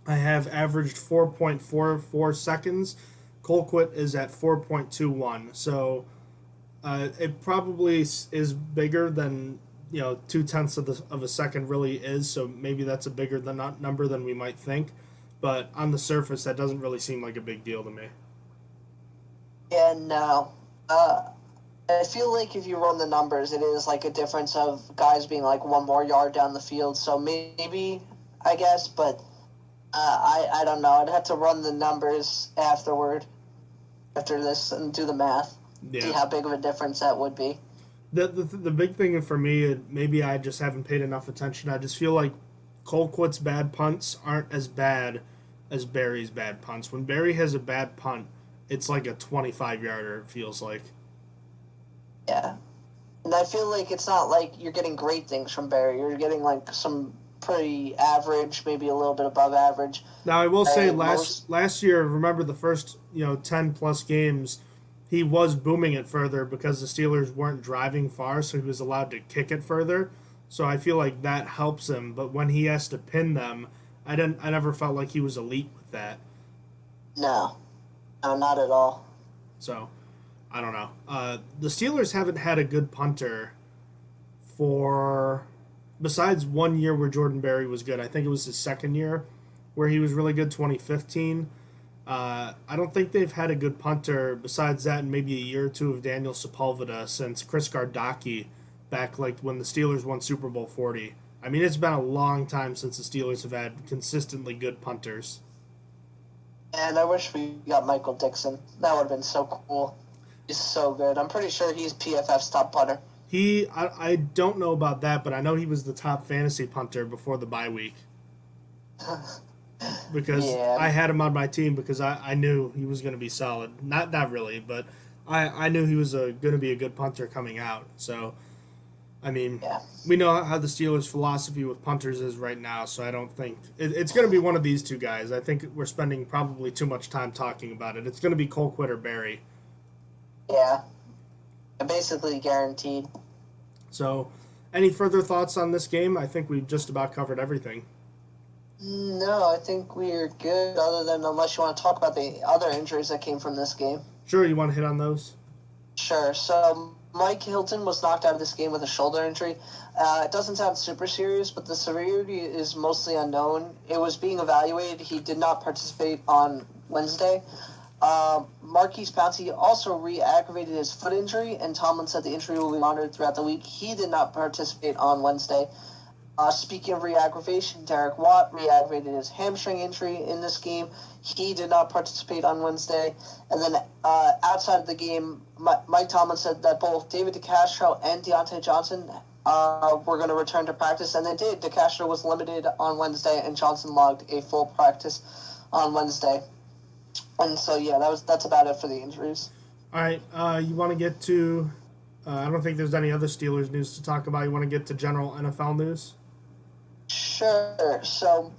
I have averaged 4.44 seconds. Colquitt is at 4.21, so it probably is bigger than 0.2 of a second really is. So maybe that's a bigger number than we might think. But on the surface, that doesn't really seem like a big deal to me. Yeah, no. I feel like if you run the numbers, it is like a difference of guys being like one more yard down the field. So maybe, I guess, but I don't know. I'd have to run the numbers after this and do the math. Yeah. See how big of a difference that would be. The big thing for me, maybe I just haven't paid enough attention. I just feel like Colquitt's bad punts aren't as bad as Barry's bad punts. When Barry has a bad punt, it's like a 25-yarder, it feels like. Yeah. And I feel like it's not like you're getting great things from Barry. You're getting like some pretty average, maybe a little bit above average. Now, I will say last year, remember the first 10-plus games, he was booming it further because the Steelers weren't driving far, so he was allowed to kick it further. So I feel like that helps him. But when he has to pin them, I never felt like he was elite with that. No, not at all. So, I don't know. The Steelers haven't had a good punter besides 1 year where Jordan Berry was good. I think it was his second year where he was really good, 2015. I don't think they've had a good punter besides that and maybe a year or two of Daniel Sepulveda since Chris Gardocki back like when the Steelers won Super Bowl 40. I mean, it's been a long time since the Steelers have had consistently good punters. And I wish we got Michael Dixon. That would have been so cool. He's so good. I'm pretty sure he's PFF's top punter. I don't know about that, but I know he was the top fantasy punter before the bye week. Because I had him on my team because I knew he was going to be solid. Not really, but I knew he was going to be a good punter coming out. So, I mean, we know how the Steelers' philosophy with punters is right now, so I don't think it's going to be one of these two guys. I think we're spending probably too much time talking about it. It's going to be Colquitt or Barry. Yeah, basically guaranteed. So, any further thoughts on this game? I think we've just about covered everything. No, I think we're good, other than unless you want to talk about the other injuries that came from this game. Sure, you want to hit on those? Sure. So Mike Hilton was knocked out of this game with a shoulder injury. It doesn't sound super serious, but the severity is mostly unknown. It was being evaluated. He did not participate on Wednesday. Marquise Pouncey also re-aggravated his foot injury, and Tomlin said the injury will be monitored throughout the week. He did not participate on Wednesday. Speaking of re-aggravation, Derek Watt re-aggravated his hamstring injury in this game. He did not participate on Wednesday. And then outside of the game, Mike Tomlin said that both David DeCastro and Deontay Johnson were going to return to practice, and they did. DeCastro was limited on Wednesday, and Johnson logged a full practice on Wednesday. And so, yeah, that's about it for the injuries. All right, you want to get to... I don't think there's any other Steelers news to talk about. You want to get to general NFL news? Sure. So,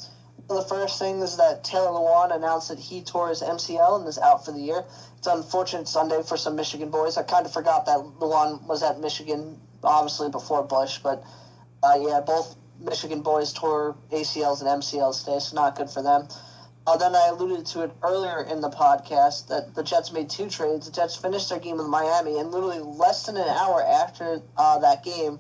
the first thing is that Taylor Lewan announced that he tore his MCL and is out for the year. It's an unfortunate Sunday for some Michigan boys. I kind of forgot that Lewan was at Michigan, obviously, before Bush. But, both Michigan boys tore ACLs and MCLs today, so not good for them. Then I alluded to it earlier in the podcast that the Jets made two trades. The Jets finished their game with Miami, and literally less than an hour after that game,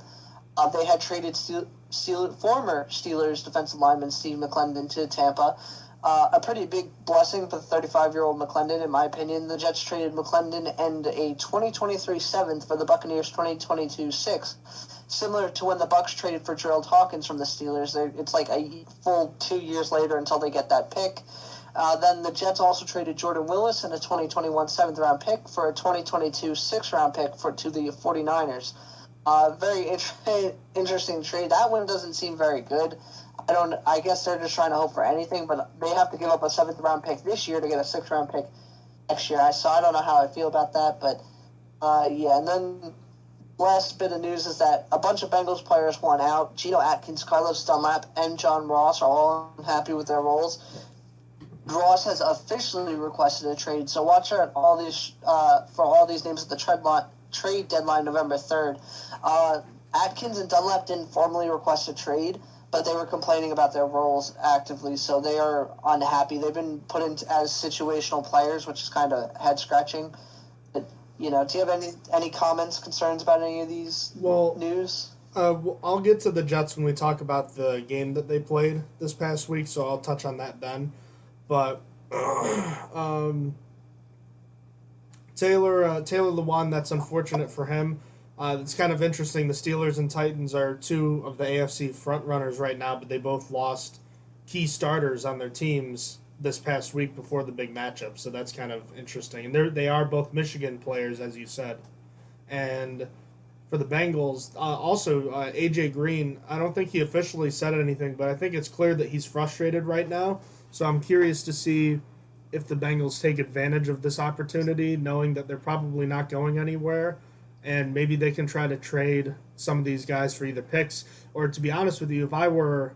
they had traded former Steelers defensive lineman Steve McClendon to Tampa. A pretty big blessing for the 35-year-old McClendon, in my opinion. The Jets traded McClendon and a 2023 seventh for the Buccaneers' 2022 sixth. Similar to when the Bucs traded for Gerald Hawkins from the Steelers. It's like a full 2 years later until they get that pick. Then the Jets also traded Jordan Willis and a 2021 seventh-round pick for a 2022 sixth-round pick to the 49ers. Very interesting trade. That one doesn't seem very good. I guess they're just trying to hope for anything, but they have to give up a seventh-round pick this year to get a sixth-round pick next year. So I don't know how I feel about that, but yeah. And then last bit of news is that a bunch of Bengals players want out. Geno Atkins, Carlos Dunlap, and John Ross are all unhappy with their roles. Ross has officially requested a trade, so watch out for all these names at the trade deadline November 3rd. Atkins and Dunlap didn't formally request a trade, but they were complaining about their roles actively, so they are unhappy. They've been put in as situational players, which is kind of head-scratching. Do you have any comments, concerns about any of these news? I'll get to the Jets when we talk about the game that they played this past week, so I'll touch on that then. But Taylor Lewan, that's unfortunate for him. It's kind of interesting. The Steelers and Titans are two of the AFC frontrunners right now, but they both lost key starters on their teams this past week before the big matchup. So that's kind of interesting. And they are both Michigan players, as you said. And for the Bengals, also A.J. Green, I don't think he officially said anything, but I think it's clear that he's frustrated right now. So I'm curious to see if the Bengals take advantage of this opportunity, knowing that they're probably not going anywhere. And maybe they can try to trade some of these guys for either picks, or to be honest with you, if I were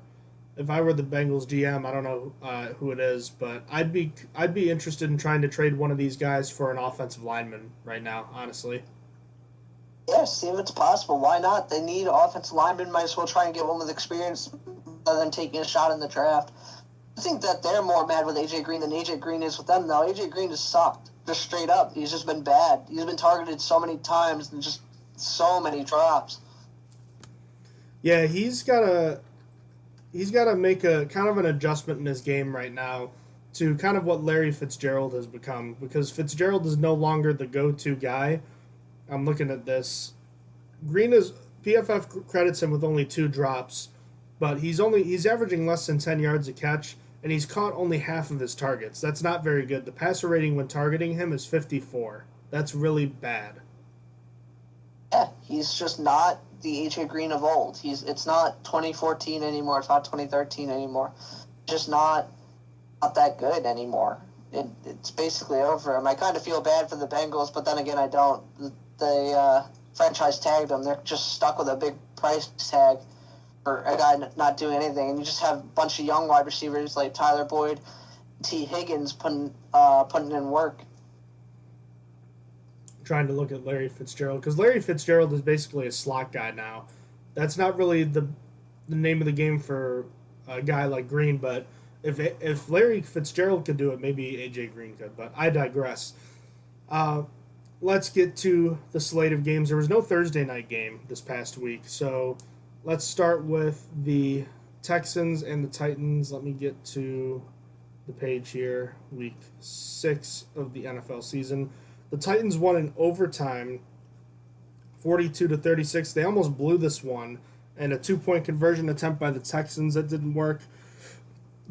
the Bengals GM, I don't know who it is, but I'd be interested in trying to trade one of these guys for an offensive lineman right now, honestly. Yeah, see if it's possible. Why not? They need offensive linemen. Might as well try and get one with experience rather than taking a shot in the draft. I think that they're more mad with A.J. Green than A.J. Green is with them, though. A.J. Green has sucked. Just straight up. He's just been bad. He's been targeted so many times and just so many drops. Yeah, he's got to make a kind of an adjustment in his game right now to kind of what Larry Fitzgerald has become, because Fitzgerald is no longer the go-to guy. I'm looking at this. PFF credits him with only 2 drops, but he's averaging less than 10 yards a catch, and he's caught only half of his targets. That's not very good. The passer rating when targeting him is 54. That's really bad. Yeah, he's just not the A.J. Green of old. It's not 2014 anymore. It's not 2013 anymore. Just not that good anymore. It's basically over him. I kind of feel bad for the Bengals, but then again, I don't. They franchise tagged him. They're just stuck with a big price tag for a guy not doing anything, and you just have a bunch of young wide receivers like Tyler Boyd, T. Higgins putting in work. Trying to look at Larry Fitzgerald, because Larry Fitzgerald is basically a slot guy now. That's not really the name of the game for a guy like Green, but if Larry Fitzgerald could do it, maybe A.J. Green could, but I digress. Let's get to the slate of games. There was no Thursday night game this past week, so let's start with the Texans and the Titans. Let me get to the page here. Week 6 of the NFL season. The Titans won in overtime, 42-36. They almost blew this one, and a 2-point conversion attempt by the Texans that didn't work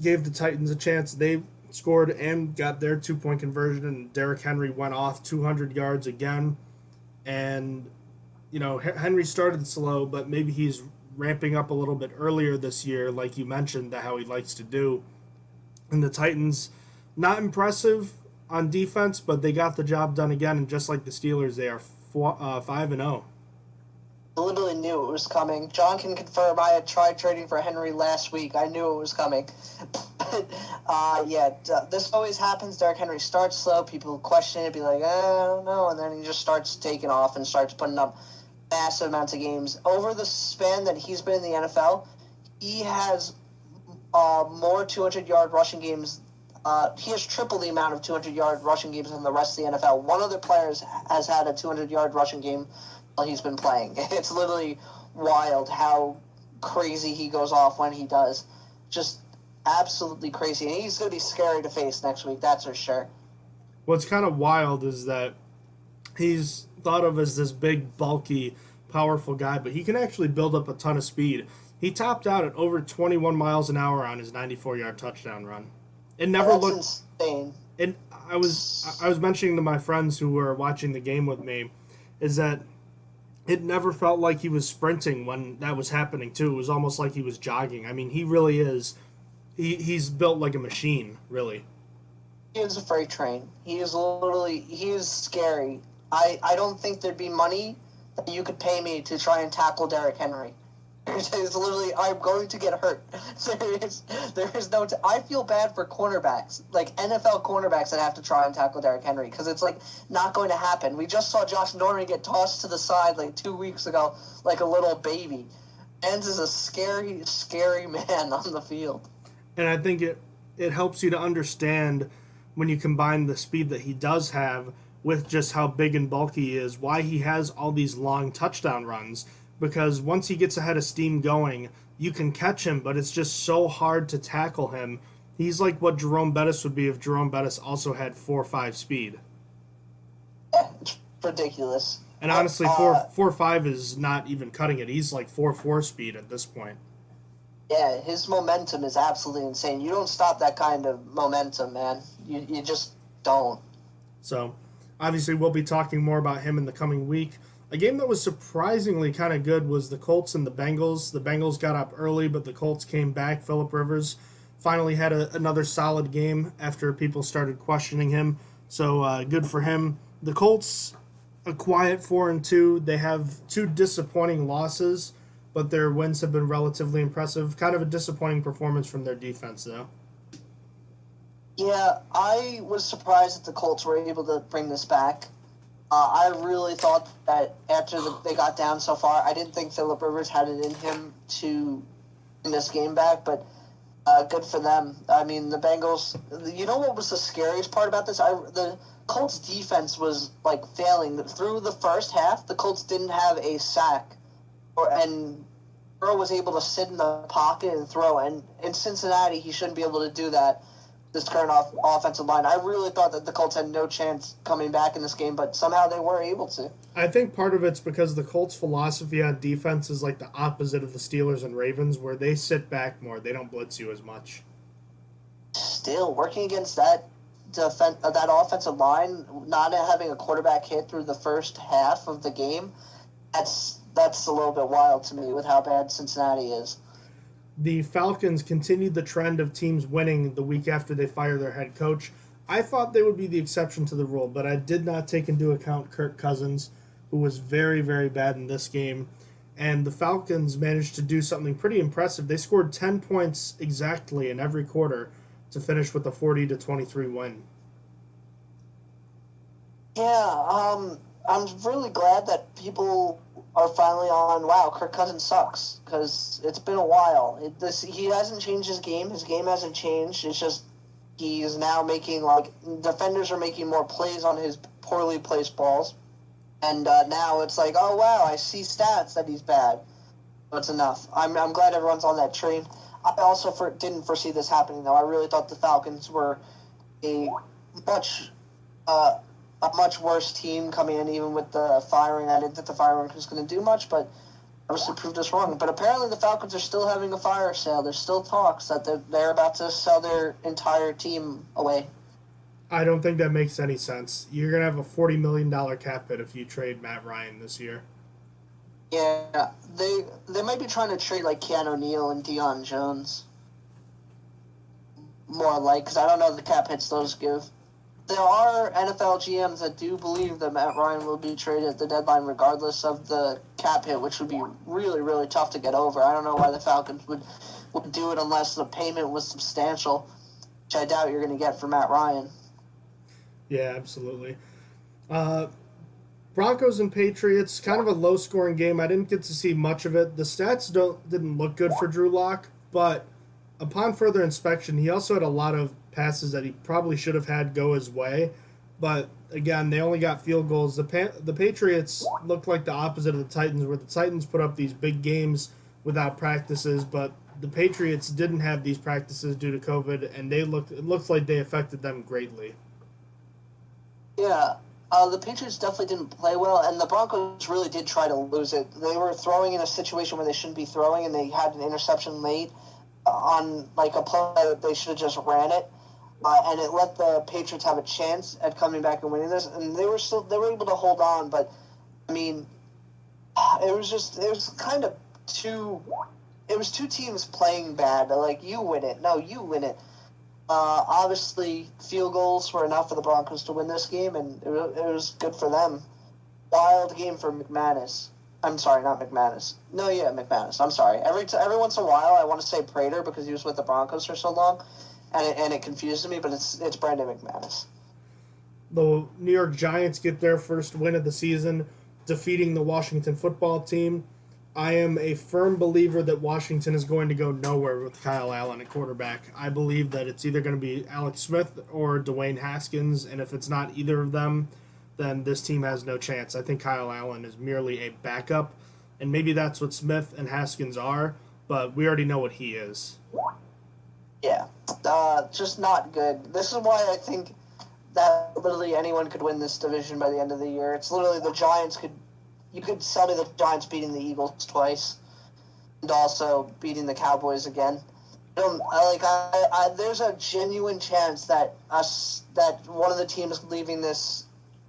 gave the Titans a chance. They scored and got their 2-point conversion, and Derrick Henry went off 200 yards again. And, Henry started slow, but maybe he's ramping up a little bit earlier this year, like you mentioned, how he likes to do. And the Titans, not impressive on defense, but they got the job done again, and just like the Steelers, they are 5-0. I literally knew it was coming. John can confirm I had tried trading for Henry last week. I knew it was coming. This always happens. Derrick Henry starts slow. People question it, be like, I don't know. And then he just starts taking off and starts putting up massive amounts of games. Over the span that he's been in the NFL, he has more 200-yard rushing games. He has triple the amount of 200-yard rushing games than the rest of the NFL. One other player has had a 200-yard rushing game while he's been playing. It's literally wild how crazy he goes off when he does. Just absolutely crazy. And he's going to be scary to face next week, that's for sure. What's kind of wild is that he's thought of as this big, bulky, powerful guy, but he can actually build up a ton of speed. He topped out at over 21 miles an hour on his 94-yard touchdown run. It never That's looked insane. And I was mentioning to my friends who were watching the game with me, is that it never felt like he was sprinting when that was happening too. It was almost like he was jogging. I mean, he really is. He's built like a machine, really. He is a freight train. He is scary. I don't think there'd be money that you could pay me to try and tackle Derrick Henry. It's literally, I'm going to get hurt. There is no. I feel bad for cornerbacks, like NFL cornerbacks that have to try and tackle Derrick Henry, because it's like not going to happen. We just saw Josh Norman get tossed to the side like 2 weeks ago, like a little baby. Enz is a scary, scary man on the field. And I think it helps you to understand when you combine the speed that he does have with just how big and bulky he is, why he has all these long touchdown runs. Because once he gets ahead of steam going, you can catch him, but it's just so hard to tackle him. He's like what Jerome Bettis would be if Jerome Bettis also had 4.5 speed. Yeah, it's ridiculous. And honestly, 4.5 is not even cutting it. He's like 4.4 speed at this point. Yeah, his momentum is absolutely insane. You don't stop that kind of momentum, man. You just don't. So, obviously, we'll be talking more about him in the coming week. A game that was surprisingly kind of good was the Colts and the Bengals. The Bengals got up early, but the Colts came back. Phillip Rivers finally had another solid game after people started questioning him. So good for him. The Colts, a quiet 4-2. They have 2 disappointing losses, but their wins have been relatively impressive. Kind of a disappointing performance from their defense, though. Yeah, I was surprised that the Colts were able to bring this back. I really thought that after they got down so far, I didn't think Phillip Rivers had it in him to bring this game back, but good for them. I mean, the Bengals, you know what was the scariest part about this? The Colts defense was like failing. Through the first half, the Colts didn't have a sack, and Burrow was able to sit in the pocket and throw, and in Cincinnati, he shouldn't be able to do that. This current offensive line. I really thought that the Colts had no chance coming back in this game, but somehow they were able to. I think part of it's because the Colts' philosophy on defense is like the opposite of the Steelers and Ravens, where they sit back more. They don't blitz you as much. Still, working against that offensive line, not having a quarterback hit through the first half of the game, that's a little bit wild to me with how bad Cincinnati is. The Falcons continued the trend of teams winning the week after they fire their head coach. I thought they would be the exception to the rule, but I did not take into account Kirk Cousins, who was very, very bad in this game. And the Falcons managed to do something pretty impressive. They scored 10 points exactly in every quarter to finish with a 40-23 win. Yeah, I'm really glad that people are finally on, wow, Kirk Cousins sucks, because it's been a while. He hasn't changed his game. His game hasn't changed. It's just he's now making, defenders are making more plays on his poorly placed balls. And now it's like, oh, wow, I see stats that he's bad. That's enough. I'm glad everyone's on that train. I also didn't foresee this happening, though. I really thought the Falcons were a much worse team coming in, even with the firing. I didn't think the firing was going to do much, but obviously proved us wrong. But apparently the Falcons are still having a fire sale. There's still talks that they're about to sell their entire team away. I don't think that makes any sense. You're going to have a $40 million cap hit if you trade Matt Ryan this year. Yeah, they might be trying to trade like Keanu Neal and Deion Jones. More like, because I don't know the cap hits those give. There are NFL GMs that do believe that Matt Ryan will be traded at the deadline regardless of the cap hit, which would be really, really tough to get over. I don't know why the Falcons would do it unless the payment was substantial, which I doubt you're going to get for Matt Ryan. Yeah, absolutely. Broncos and Patriots, kind of a low-scoring game. I didn't get to see much of it. The stats didn't look good for Drew Lock, but upon further inspection, he also had a lot of passes that he probably should have had go his way. But, again, they only got field goals. The Patriots looked like the opposite of the Titans, where the Titans put up these big games without practices, but the Patriots didn't have these practices due to COVID, and it looks like they affected them greatly. Yeah, the Patriots definitely didn't play well, and the Broncos really did try to lose it. They were throwing in a situation where they shouldn't be throwing, and they had an interception late on like a play that they should have just ran it, and it let the Patriots have a chance at coming back and winning this. And they were able to hold on, but I mean, it was kind of two. It was two teams playing bad. They're like, you win it. No, you win it. Obviously, field goals were enough for the Broncos to win this game, and it was good for them. Wild game for McManus. I'm sorry, not McManus. No, yeah, McManus. I'm sorry. Every once in a while, I want to say Prater because he was with the Broncos for so long, and it confuses me, but it's Brandon McManus. The New York Giants get their first win of the season, defeating the Washington football team. I am a firm believer that Washington is going to go nowhere with Kyle Allen at quarterback. I believe that it's either going to be Alex Smith or Dwayne Haskins, and if it's not either of them, then this team has no chance. I think Kyle Allen is merely a backup, and maybe that's what Smith and Haskins are, but we already know what he is. Yeah, just not good. This is why I think that literally anyone could win this division by the end of the year. It's literally the Giants could. You could sell me the Giants beating the Eagles twice, and also beating the Cowboys again. There's a genuine chance that one of the teams winning this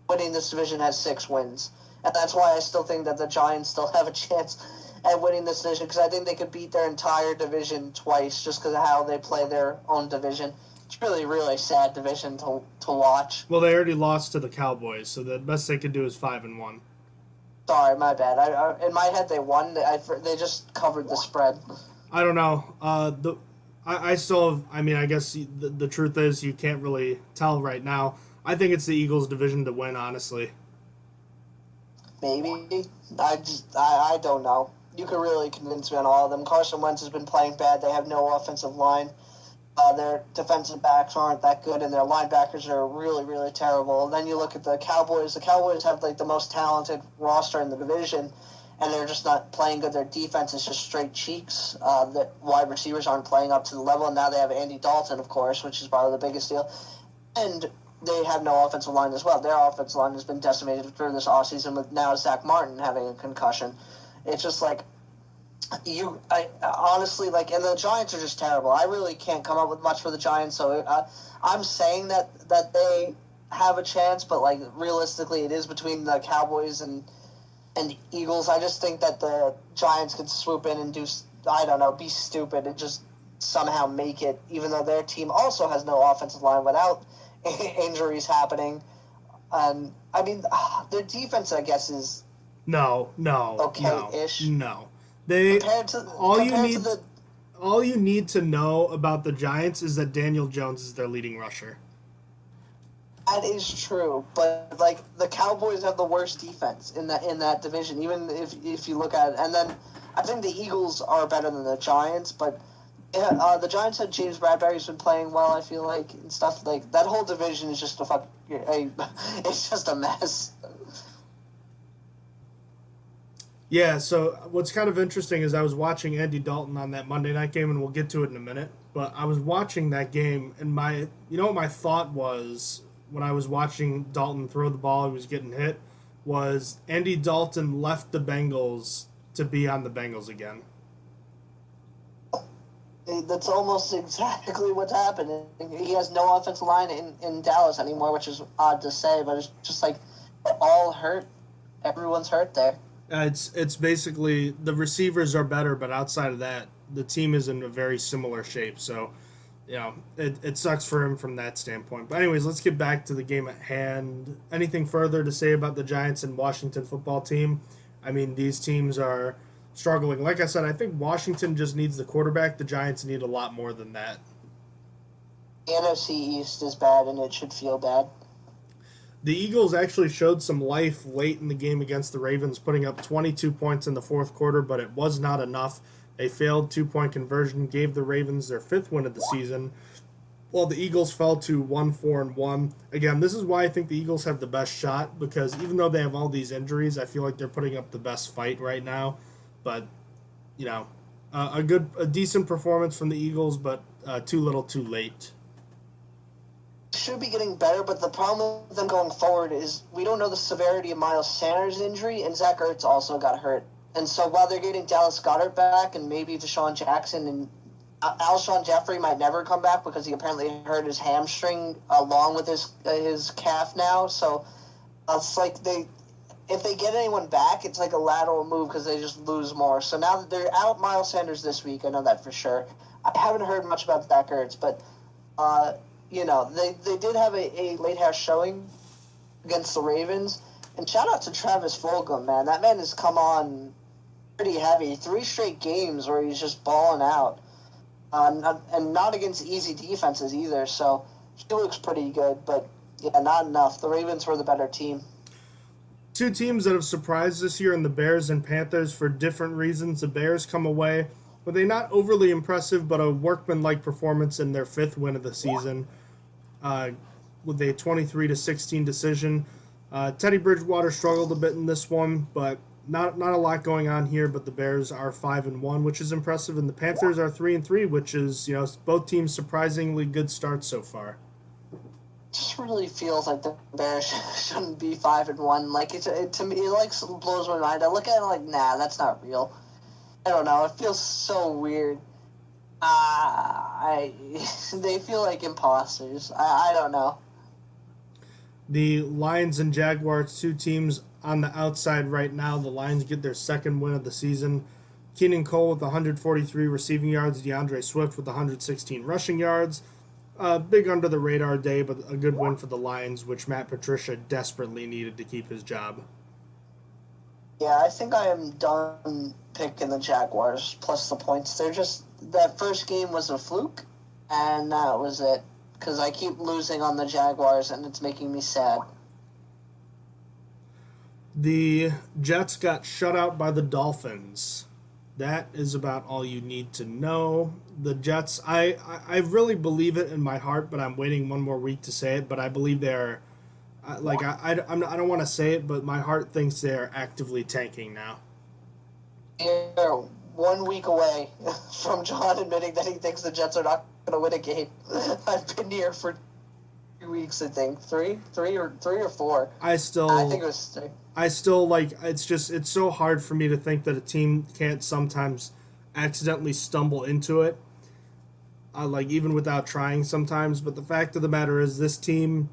division has 6 wins, and that's why I still think that the Giants still have a chance at winning this division, because I think they could beat their entire division twice just because of how they play their own division. It's really, really sad division to watch. Well, they already lost to the Cowboys, so the best they could do is 5-1. Sorry, my bad. In my head, they won. They just covered the spread. I don't know. I still have, I mean, I guess the truth is you can't really tell right now. I think it's the Eagles' division to win, honestly. Maybe. I don't know. You could really convince me on all of them. Carson Wentz has been playing bad. They have no offensive line. Their defensive backs aren't that good, and their linebackers are really, really terrible. And then you look at the Cowboys. The Cowboys have like the most talented roster in the division, and they're just not playing good. Their defense is just straight cheeks. The wide receivers aren't playing up to the level, and now they have Andy Dalton, of course, which is probably the biggest deal. And they have no offensive line as well. Their offensive line has been decimated through this offseason with now Zach Martin having a concussion. It's just like, honestly, like, and the Giants are just terrible. I really can't come up with much for the Giants, so I'm saying that they have a chance, but like realistically, it is between the Cowboys and Eagles. I just think that the Giants could swoop in and be stupid and just somehow make it, even though their team also has no offensive line without injuries happening. I mean, their defense, I guess, is okay-ish. No. All you need to know about the Giants is that Daniel Jones is their leading rusher. That is true, but like the Cowboys have the worst defense in that division, even if you look at it. And then I think the Eagles are better than the Giants, but the Giants had James Bradbury's been playing well, I feel like, and stuff like that. Whole division is just it's just a mess. Yeah, so what's kind of interesting is I was watching Andy Dalton on that Monday night game, and we'll get to it in a minute. But I was watching that game, and what my thought was when I was watching Dalton throw the ball, he was getting hit, was Andy Dalton left the Bengals to be on the Bengals again. That's almost exactly what's happening. He has no offensive line in Dallas anymore, which is odd to say, but it's just like all hurt. Everyone's hurt there. It's basically the receivers are better, but outside of that, the team is in a very similar shape. So, it sucks for him from that standpoint. But anyways, let's get back to the game at hand. Anything further to say about the Giants and Washington football team? I mean, these teams are struggling. Like I said, I think Washington just needs the quarterback. The Giants need a lot more than that. The NFC East is bad, and it should feel bad. The Eagles actually showed some life late in the game against the Ravens, putting up 22 points in the fourth quarter, but it was not enough. A failed 2-point conversion gave the Ravens their 5th win of the season, while the Eagles fell to 1-4-1. Again, this is why I think the Eagles have the best shot, because even though they have all these injuries, I feel like they're putting up the best fight right now. But, A decent performance from the Eagles, but too little, too late. Should be getting better, but the problem with them going forward is we don't know the severity of Miles Sanders' injury, and Zach Ertz also got hurt. And so while they're getting Dallas Goedert back and maybe Deshaun Jackson and Alshon Jeffrey might never come back because he apparently hurt his hamstring along with his calf now. So it's like if they get anyone back, it's like a lateral move because they just lose more. So now that they're out Miles Sanders this week, I know that for sure. I haven't heard much about Zach Ertz, but they did have a late house showing against the Ravens. And shout out to Travis Fulgham, man. That man has come on pretty heavy. 3 straight games where he's just balling out. And not against easy defenses either, so he looks pretty good, but yeah, not enough. The Ravens were the better team. 2 teams that have surprised this year in the Bears and Panthers for different reasons. The Bears come away with a not overly impressive but a workmanlike performance in their 5th win of the season with a 23-16 decision. Teddy Bridgewater struggled a bit in this one, but not a lot going on here. But the Bears are 5-1, which is impressive, and the Panthers are 3-3, which is both teams surprisingly good starts so far. Just really feels like the Bears shouldn't be 5-1. Like to me, it blows my mind. I look at it like, nah, that's not real. I don't know. It feels so weird. They feel like imposters. I don't know. The Lions and Jaguars, 2 teams on the outside right now. The Lions get their 2nd win of the season. Keenan Cole with 143 receiving yards. DeAndre Swift with 116 rushing yards. Big under-the-radar day, but a good win for the Lions, which Matt Patricia desperately needed to keep his job. Yeah, I think I am done picking the Jaguars plus the points. That first game was a fluke, and that was it. Because I keep losing on the Jaguars, and it's making me sad. The Jets got shut out by the Dolphins. That is about all you need to know. The Jets, I really believe it in my heart, but I'm waiting one more week to say it. But I believe they're, I don't want to say it, but my heart thinks they're actively tanking now. You're 1 week away from John admitting that he thinks the Jets are not going to win a game. I've been here for 3 weeks, I think. Three or 4. I think it was 3. I still it's so hard for me to think that a team can't sometimes accidentally stumble into it. Even without trying sometimes. But the fact of the matter is this team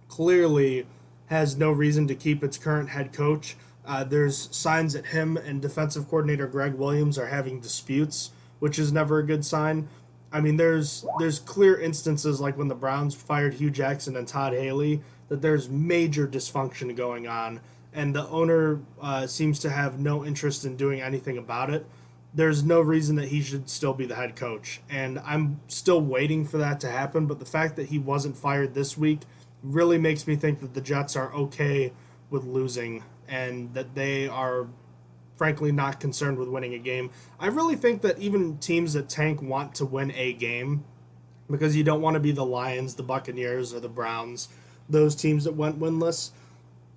clearly has no reason to keep its current head coach. There's signs that him and defensive coordinator Greg Williams are having disputes, which is never a good sign. I mean, there's clear instances like when the Browns fired Hugh Jackson and Todd Haley that there's major dysfunction going on, and the owner seems to have no interest in doing anything about it. There's no reason that he should still be the head coach, and I'm still waiting for that to happen, but the fact that he wasn't fired this week really makes me think that the Jets are okay with losing and that they are frankly not concerned with winning a game. I really think that even teams that tank want to win a game because you don't want to be the Lions, the Buccaneers, or the Browns, those teams that went winless.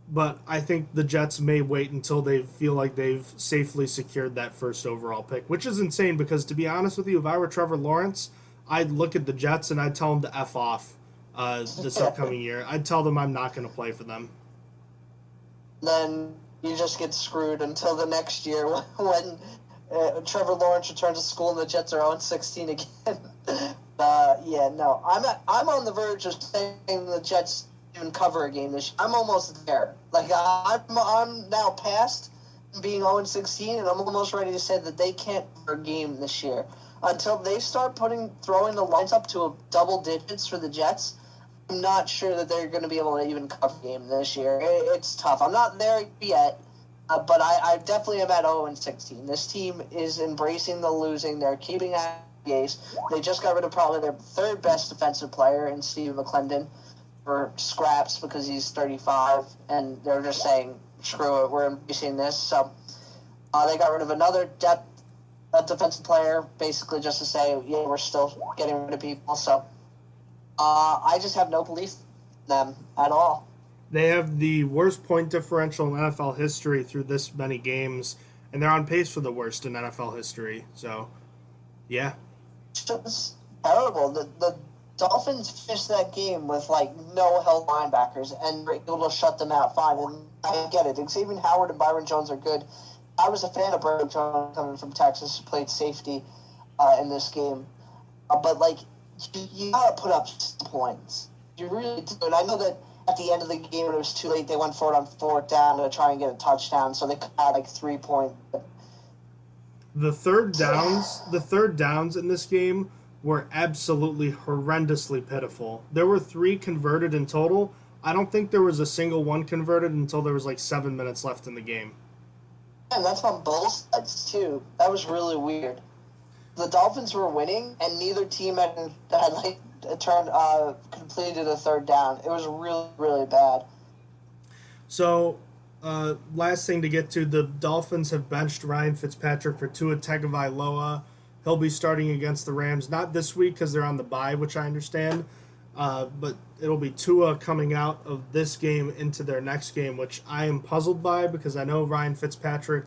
But I think the Jets may wait until they feel like they've safely secured that first overall pick, which is insane because, to be honest with you, if I were Trevor Lawrence, I'd look at the Jets and I'd tell them to F off this upcoming year. I'd tell them I'm not going to play for them. Then you just get screwed until the next year when Trevor Lawrence returns to school and the Jets are 0-16 again. I'm on the verge of saying the Jets even cover a game this year. I'm almost there. I'm now past being 0-16, and I'm almost ready to say that they can't cover a game this year until they start throwing the lines up to double digits for the Jets. I'm not sure that they're going to be able to even cover a game this year. It's tough. I'm not there yet, but I definitely am at 0-16. This team is embracing the losing. They're keeping at the ace. They just got rid of probably their 3rd best defensive player in Steve McClendon for scraps because he's 35, and they're just saying, screw it, we're embracing this. So they got rid of another defensive player, basically just to say, yeah, we're still getting rid of people. So I just have no belief in them at all. They have the worst point differential in NFL history through this many games, and they're on pace for the worst in NFL history. So, yeah. It's just terrible. The Dolphins finished that game with no health linebackers and were able to shut them out fine. And I get it. Xavier Howard and Byron Jones are good. I was a fan of Byron Jones coming from Texas, who played safety in this game. But you gotta put up points. You really do. And I know that at the end of the game, when it was too late, they went for it on fourth down to try and get a touchdown, so they could have 3 points. The third downs in this game were absolutely horrendously pitiful. There were 3 converted in total. I don't think there was a single one converted until there was 7 minutes left in the game. And that's on both sides too. That was really weird. The Dolphins were winning, and neither team had completed a third down. It was really, really bad. So, last thing to get to, the Dolphins have benched Ryan Fitzpatrick for Tua Tagovailoa. He'll be starting against the Rams, not this week because they're on the bye, which I understand, but it'll be Tua coming out of this game into their next game, which I am puzzled by because I know Ryan Fitzpatrick,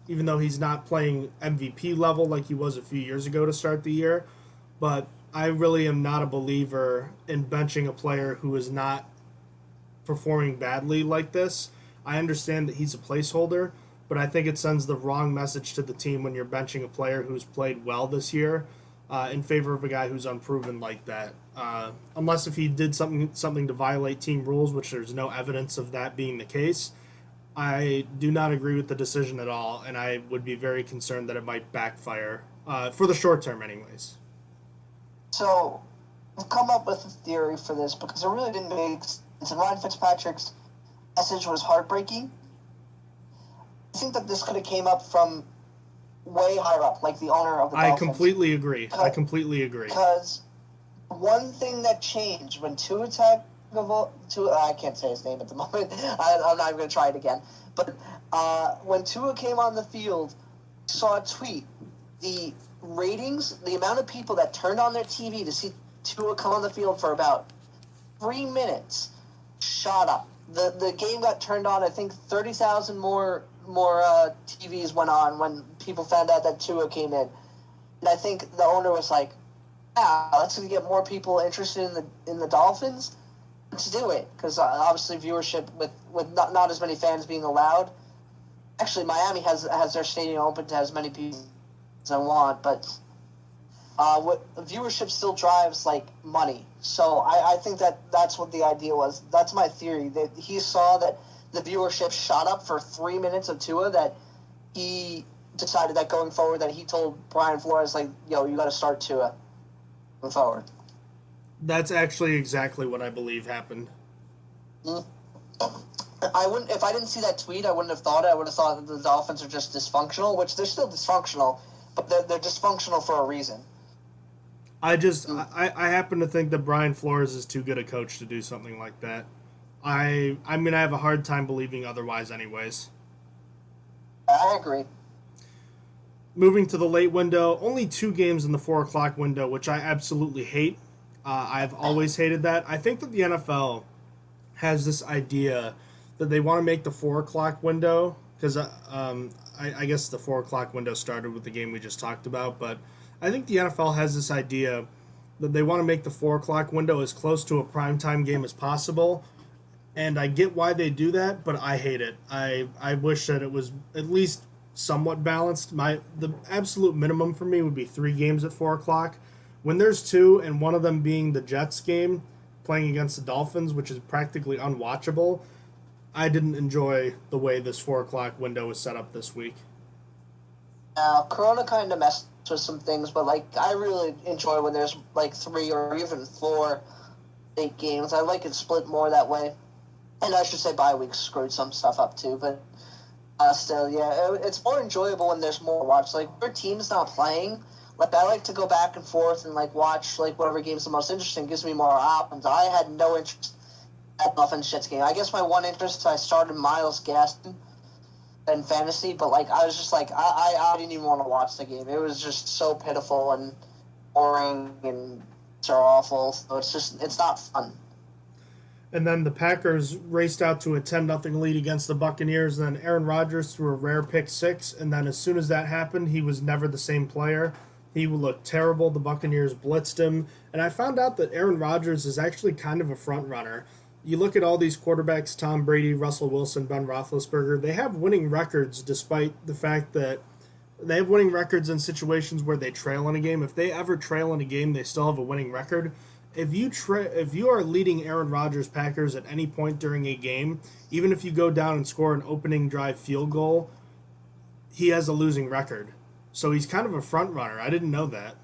even though he's not playing MVP level like he was a few years ago to start the year, but I really am not a believer in benching a player who is not performing badly like this. I understand that he's a placeholder, but I think it sends the wrong message to the team when you're benching a player who's played well this year in favor of a guy who's unproven like that. Unless if he did something to violate team rules, which there's no evidence of that being the case, I do not agree with the decision at all, and I would be very concerned that it might backfire, for the short term anyways. So, I've come up with a theory for this because it really didn't make sense. And Ryan Fitzpatrick's message was heartbreaking. I think that this could have came up from way higher up, like the owner of the Dolphins. I completely agree. Because one thing that changed when I can't say his name at the moment. I'm not even going to try it again. But when Tua came on the field, I saw a tweet. The ratings, the amount of people that turned on their TV to see Tua come on the field for about 3 minutes shot up. The game got turned on. I think 30,000 more TVs went on when people found out that Tua came in. And I think the owner was like, let's get more people interested in the Dolphins. Let's do it, because obviously viewership with not as many fans being allowed. Actually, Miami has their stadium open to as many people as they want, but viewership still drives money. So I think that's what the idea was. That's my theory, that he saw that the viewership shot up for 3 minutes of Tua, that he decided that going forward, that he told Brian Flores, yo, you got to start Tua going forward. That's actually exactly what I believe happened. I wouldn't, if I didn't see that tweet, I wouldn't have thought it. I would have thought that the Dolphins are just dysfunctional, which they're still dysfunctional, but they're dysfunctional for a reason. I happen to think that Brian Flores is too good a coach to do something like that. I have a hard time believing otherwise anyways. I agree. Moving to the late window, only 2 games in the 4 o'clock window, which I absolutely hate. I've always hated that. I think that the NFL has this idea that they want to make the 4 o'clock window, because I guess the 4 o'clock window started with the game we just talked about, but I think the NFL has this idea that they want to make the 4 o'clock window as close to a primetime game as possible, and I get why they do that, but I hate it. I wish that it was at least somewhat balanced. The absolute minimum for me would be 3 games at 4 o'clock. When there's 2, and one of them being the Jets game, playing against the Dolphins, which is practically unwatchable, I didn't enjoy the way this 4 o'clock window was set up this week. Corona kind of messed with some things, but I really enjoy when there's 3 or even 4 late games. I like it split more that way. And I should say bye weeks screwed some stuff up too, but still, yeah, it's more enjoyable when there's more to watch. Where team's not playing, I like to go back and forth and watch whatever game's the most interesting. Gives me more options. I had no interest at Dolphins Jets game. I guess my one interest, I started Myles Gaskin in fantasy, but I was just I didn't even want to watch the game. It was just so pitiful and boring and so awful. So it's not fun. And then the Packers raced out to a 10-0 lead against the Buccaneers. And then Aaron Rodgers threw a rare pick six. And then as soon as that happened, he was never the same player. He looked terrible. The Buccaneers blitzed him. And I found out that Aaron Rodgers is actually kind of a front runner. You look at all these quarterbacks, Tom Brady, Russell Wilson, Ben Roethlisberger, they have winning records despite the fact that they have winning records in situations where they trail in a game. If they ever trail in a game, they still have a winning record. If you are leading Aaron Rodgers Packers at any point during a game, even if you go down and score an opening drive field goal, he has a losing record. So he's kind of a front runner. I didn't know that.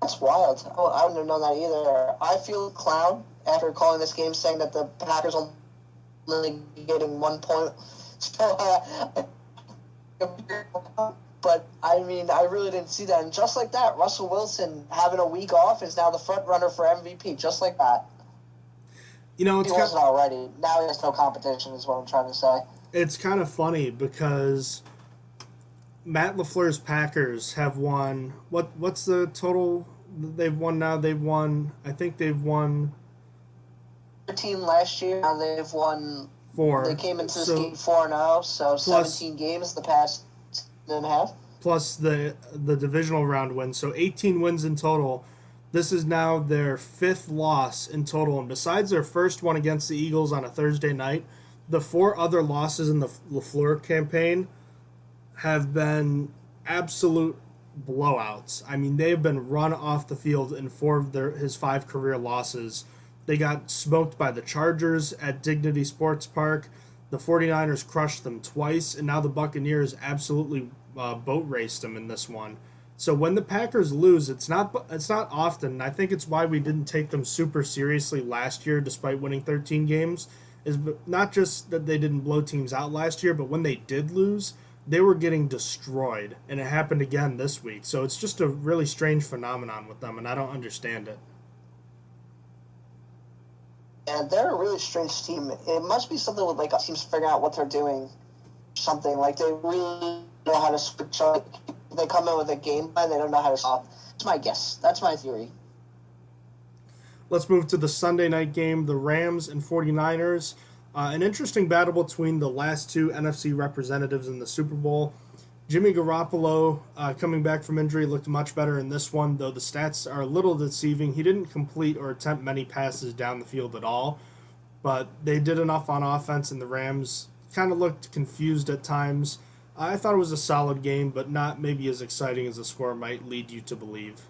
That's wild. I wouldn't have known that either. I feel a clown after calling this game, saying that the Packers are only getting 1 point. So, but I mean, I really didn't see that. And just like that, Russell Wilson having a week off is now the front runner for MVP. Just like that. You know, he wasn't already. Now he has no competition. Is what I'm trying to say. It's kind of funny because Matt LaFleur's Packers have won. What's the total they've won now? I think they've won 13 last year. Now they've won 4. They came into this game 4-0, so 17 games the past and a half. Plus the divisional round wins, so 18 wins in total. This is now their 5th loss in total, and besides their first one against the Eagles on a Thursday night, the 4 other losses in the LaFleur campaign have been absolute blowouts. I mean, they have been run off the field in 4 of his 5 career losses. They got smoked by the Chargers at Dignity Sports Park. The 49ers crushed them twice, and now the Buccaneers absolutely boat raced them in this one. So when the Packers lose, it's not often, and I think it's why we didn't take them super seriously last year despite winning 13 games, is not just that they didn't blow teams out last year, but when they did lose, they were getting destroyed, and it happened again this week. So it's just a really strange phenomenon with them, and I don't understand it. And they're a really strange team. It must be something with like teams figuring out what they're doing. Something like they really know how to switch up. They come in with a game plan, they don't know how to stop. That's my guess. That's my theory. Let's move to the Sunday night game, the Rams and 49ers. An interesting battle between the last 2 NFC representatives in the Super Bowl. Jimmy Garoppolo, coming back from injury, looked much better in this one, though the stats are a little deceiving. He didn't complete or attempt many passes down the field at all, but they did enough on offense, and the Rams kind of looked confused at times. I thought it was a solid game, but not maybe as exciting as the score might lead you to believe.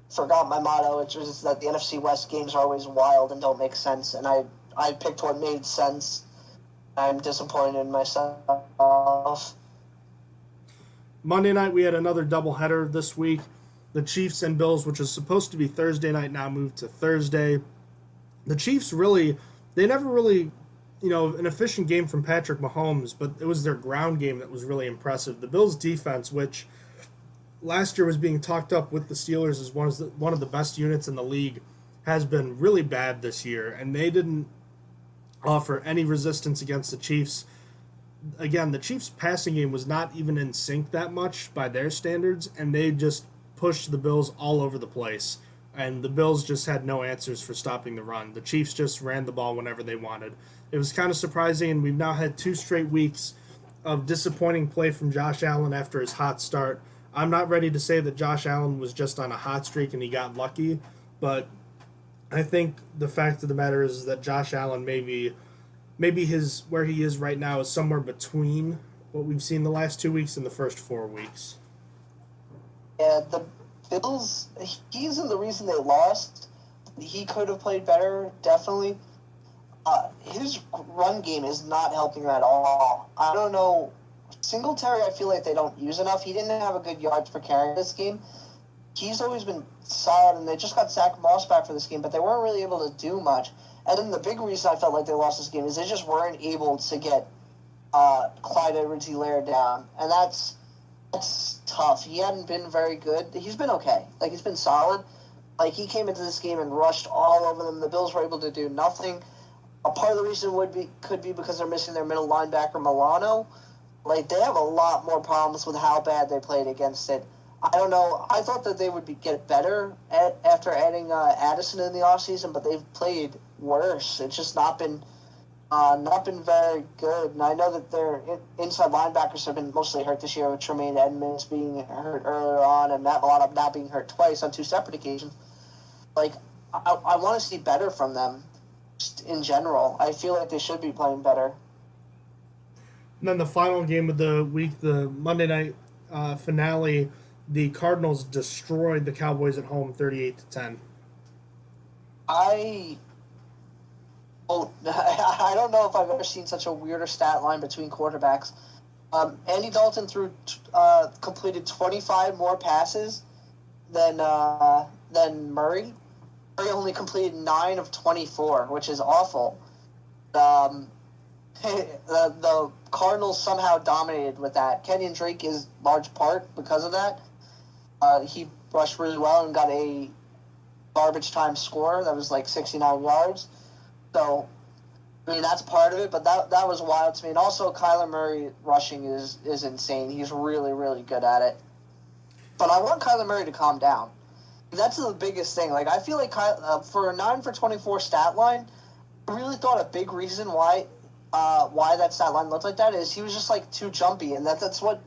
Forgot my motto, which is that the NFC West games are always wild and don't make sense, and I picked what made sense. I'm disappointed in myself. Monday night, we had another doubleheader this week. The Chiefs and Bills, which was supposed to be Thursday night, now moved to Thursday. The Chiefs they never really, an efficient game from Patrick Mahomes, but it was their ground game that was really impressive. The Bills' defense, which last year was being talked up with the Steelers as one of the best units in the league, has been really bad this year, and they didn't offer any resistance against the Chiefs. Again, the Chiefs' passing game was not even in sync that much by their standards, and they just pushed the Bills all over the place. And the Bills just had no answers for stopping the run. The Chiefs just ran the ball whenever they wanted. It was kind of surprising, and we've now had 2 straight weeks of disappointing play from Josh Allen after his hot start. I'm not ready to say that Josh Allen was just on a hot streak and he got lucky, but I think the fact of the matter is that Josh Allen maybe where he is right now is somewhere between what we've seen the last 2 weeks and the first 4 weeks. Yeah, the Bills, he isn't the reason they lost. He could have played better, definitely. His run game is not helping him at all. I don't know. Singletary, I feel like they don't use enough. He didn't have a good yards per carry this game. He's always been solid, and they just got Zach Moss back for this game, but they weren't really able to do much. And then the big reason I felt like they lost this game is they just weren't able to get Clyde Edwards-Helaire down, and that's tough. He hadn't been very good. He's been okay. Like, he's been solid. Like, he came into this game and rushed all over them. The Bills were able to do nothing. A part of the reason could be because they're missing their middle linebacker, Milano. Like, they have a lot more problems with how bad they played against it. I don't know. I thought that they would get better after adding Addison in the offseason, but they've played worse. It's just not been very good. And I know that their inside linebackers have been mostly hurt this year, with Tremaine Edmonds being hurt earlier on and Matt Milano now being hurt twice on 2 separate occasions. Like, I want to see better from them just in general. I feel like they should be playing better. And then the final game of the week, the Monday night finale, the Cardinals destroyed the Cowboys at home 38-10. I don't know if I've ever seen such a weirder stat line between quarterbacks. Andy Dalton completed 25 more passes than Murray. Murray only completed 9 of 24, which is awful. The Cardinals somehow dominated with that. Kenyon Drake is large part because of that. He rushed really well and got a garbage time score that was like 69 yards. So, I mean, that's part of it, but that was wild to me. And also, Kyler Murray rushing is insane. He's really, really good at it. But I want Kyler Murray to calm down. That's the biggest thing. Like, I feel like for a 9 for 24 stat line, I really thought a big reason why that stat line looked like that is he was just like too jumpy, and that's what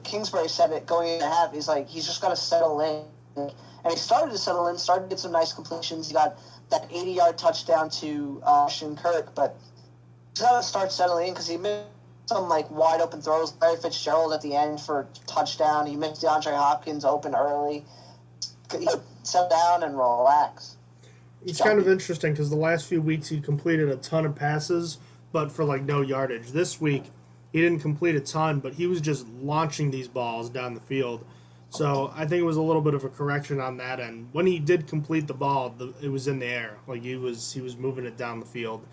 Kingsbury said it going into half. He's like, he's just got to settle in, and he started to settle in, started to get some nice completions. He got that 80-yard touchdown to Ashton Kirk, but he's got to start settling in because he missed some like wide open throws. Larry Fitzgerald at the end for a touchdown. He missed DeAndre Hopkins open early. He settle down and relax. It's kind of interesting because the last few weeks he completed a ton of passes, but for like no yardage. This week he didn't complete a ton, but he was just launching these balls down the field. So I think it was a little bit of a correction on that end. When he did complete the ball, it was in the air, like he was moving it down the field.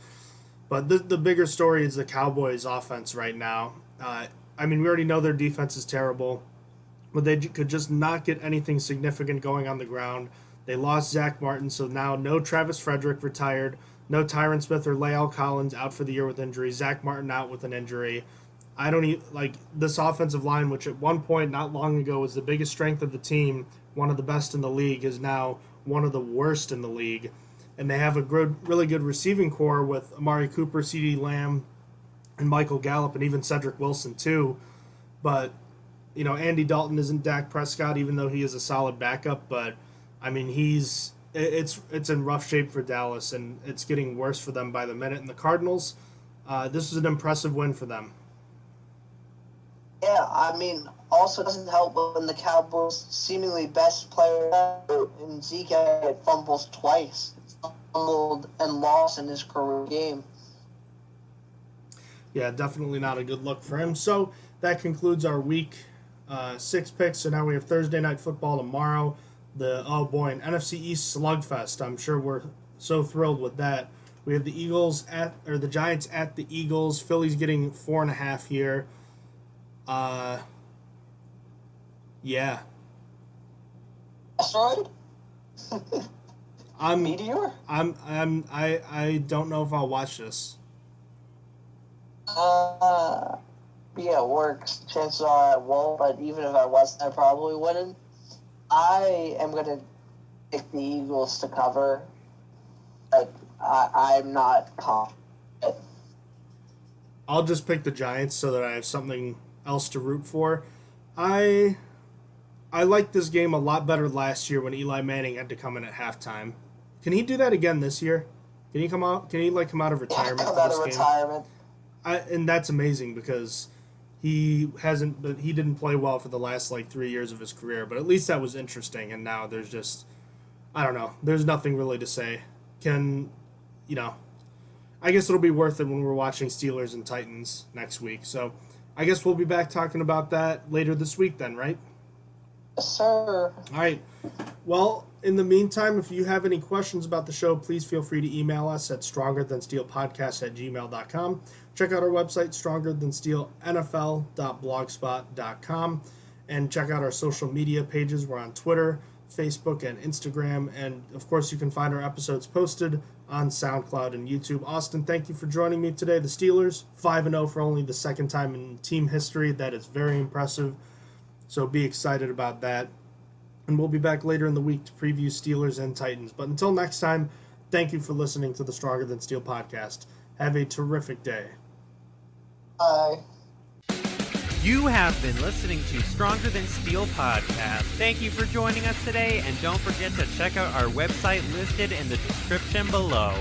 But the bigger story is the Cowboys' offense right now. I mean, we already know their defense is terrible, but they could just not get anything significant going on the ground. They lost Zach Martin, so now no Travis Frederick retired, no Tyron Smith or Lael Collins out for the year with injury, Zach Martin out with an injury. I don't even like this offensive line, which at one point not long ago was the biggest strength of the team, one of the best in the league, is now one of the worst in the league. And they have a really good receiving core with Amari Cooper, CeeDee Lamb, and Michael Gallup, and even Cedric Wilson too. But, you know, Andy Dalton isn't Dak Prescott, even though he is a solid backup. But, I mean, it's in rough shape for Dallas, and it's getting worse for them by the minute. And the Cardinals, this was an impressive win for them. Yeah, I mean, also doesn't help when the Cowboys' seemingly best player in Zeke fumbles twice. Fumbled and lost in his career game. Yeah, definitely not a good look for him. So that concludes our week 6 picks. So now we have Thursday Night Football tomorrow. An NFC East slugfest. I'm sure we're so thrilled with that. We have the Giants at the Eagles. Philly's getting 4.5 here. Yeah. Asteroid? Meteor? I don't know if I'll watch this. Yeah, it works. Chances are I won't, but even if I was, I probably wouldn't. I am gonna pick the Eagles to cover. Like, I'm not confident. I'll just pick the Giants so that I have something else to root for. I liked this game a lot better last year when Eli Manning had to come in at halftime. Can he do that again this year? Can he come out of retirement? Come out of retirement. And that's amazing because he didn't play well for the last 3 years of his career, but at least that was interesting. And now there's just, I don't know, there's nothing really to say. I guess it'll be worth it when we're watching Steelers and Titans next week. So I guess we'll be back talking about that later this week then, right? Yes, sir. All right. Well, in the meantime, if you have any questions about the show, please feel free to email us at strongerthansteelpodcast@gmail.com. Check out our website, strongerthansteelnfl.blogspot.com, and check out our social media pages. We're on Twitter, Facebook, and Instagram, and of course you can find our episodes posted on SoundCloud and YouTube. Austin, thank you for joining me today. The Steelers, 5-0 for only the second time in team history. That is very impressive. So be excited about that. And we'll be back later in the week to preview Steelers and Titans. But until next time, thank you for listening to the Stronger Than Steel podcast. Have a terrific day. Bye. You have been listening to Stronger Than Steel podcast. Thank you for joining us today, and don't forget to check out our website listed in the description below.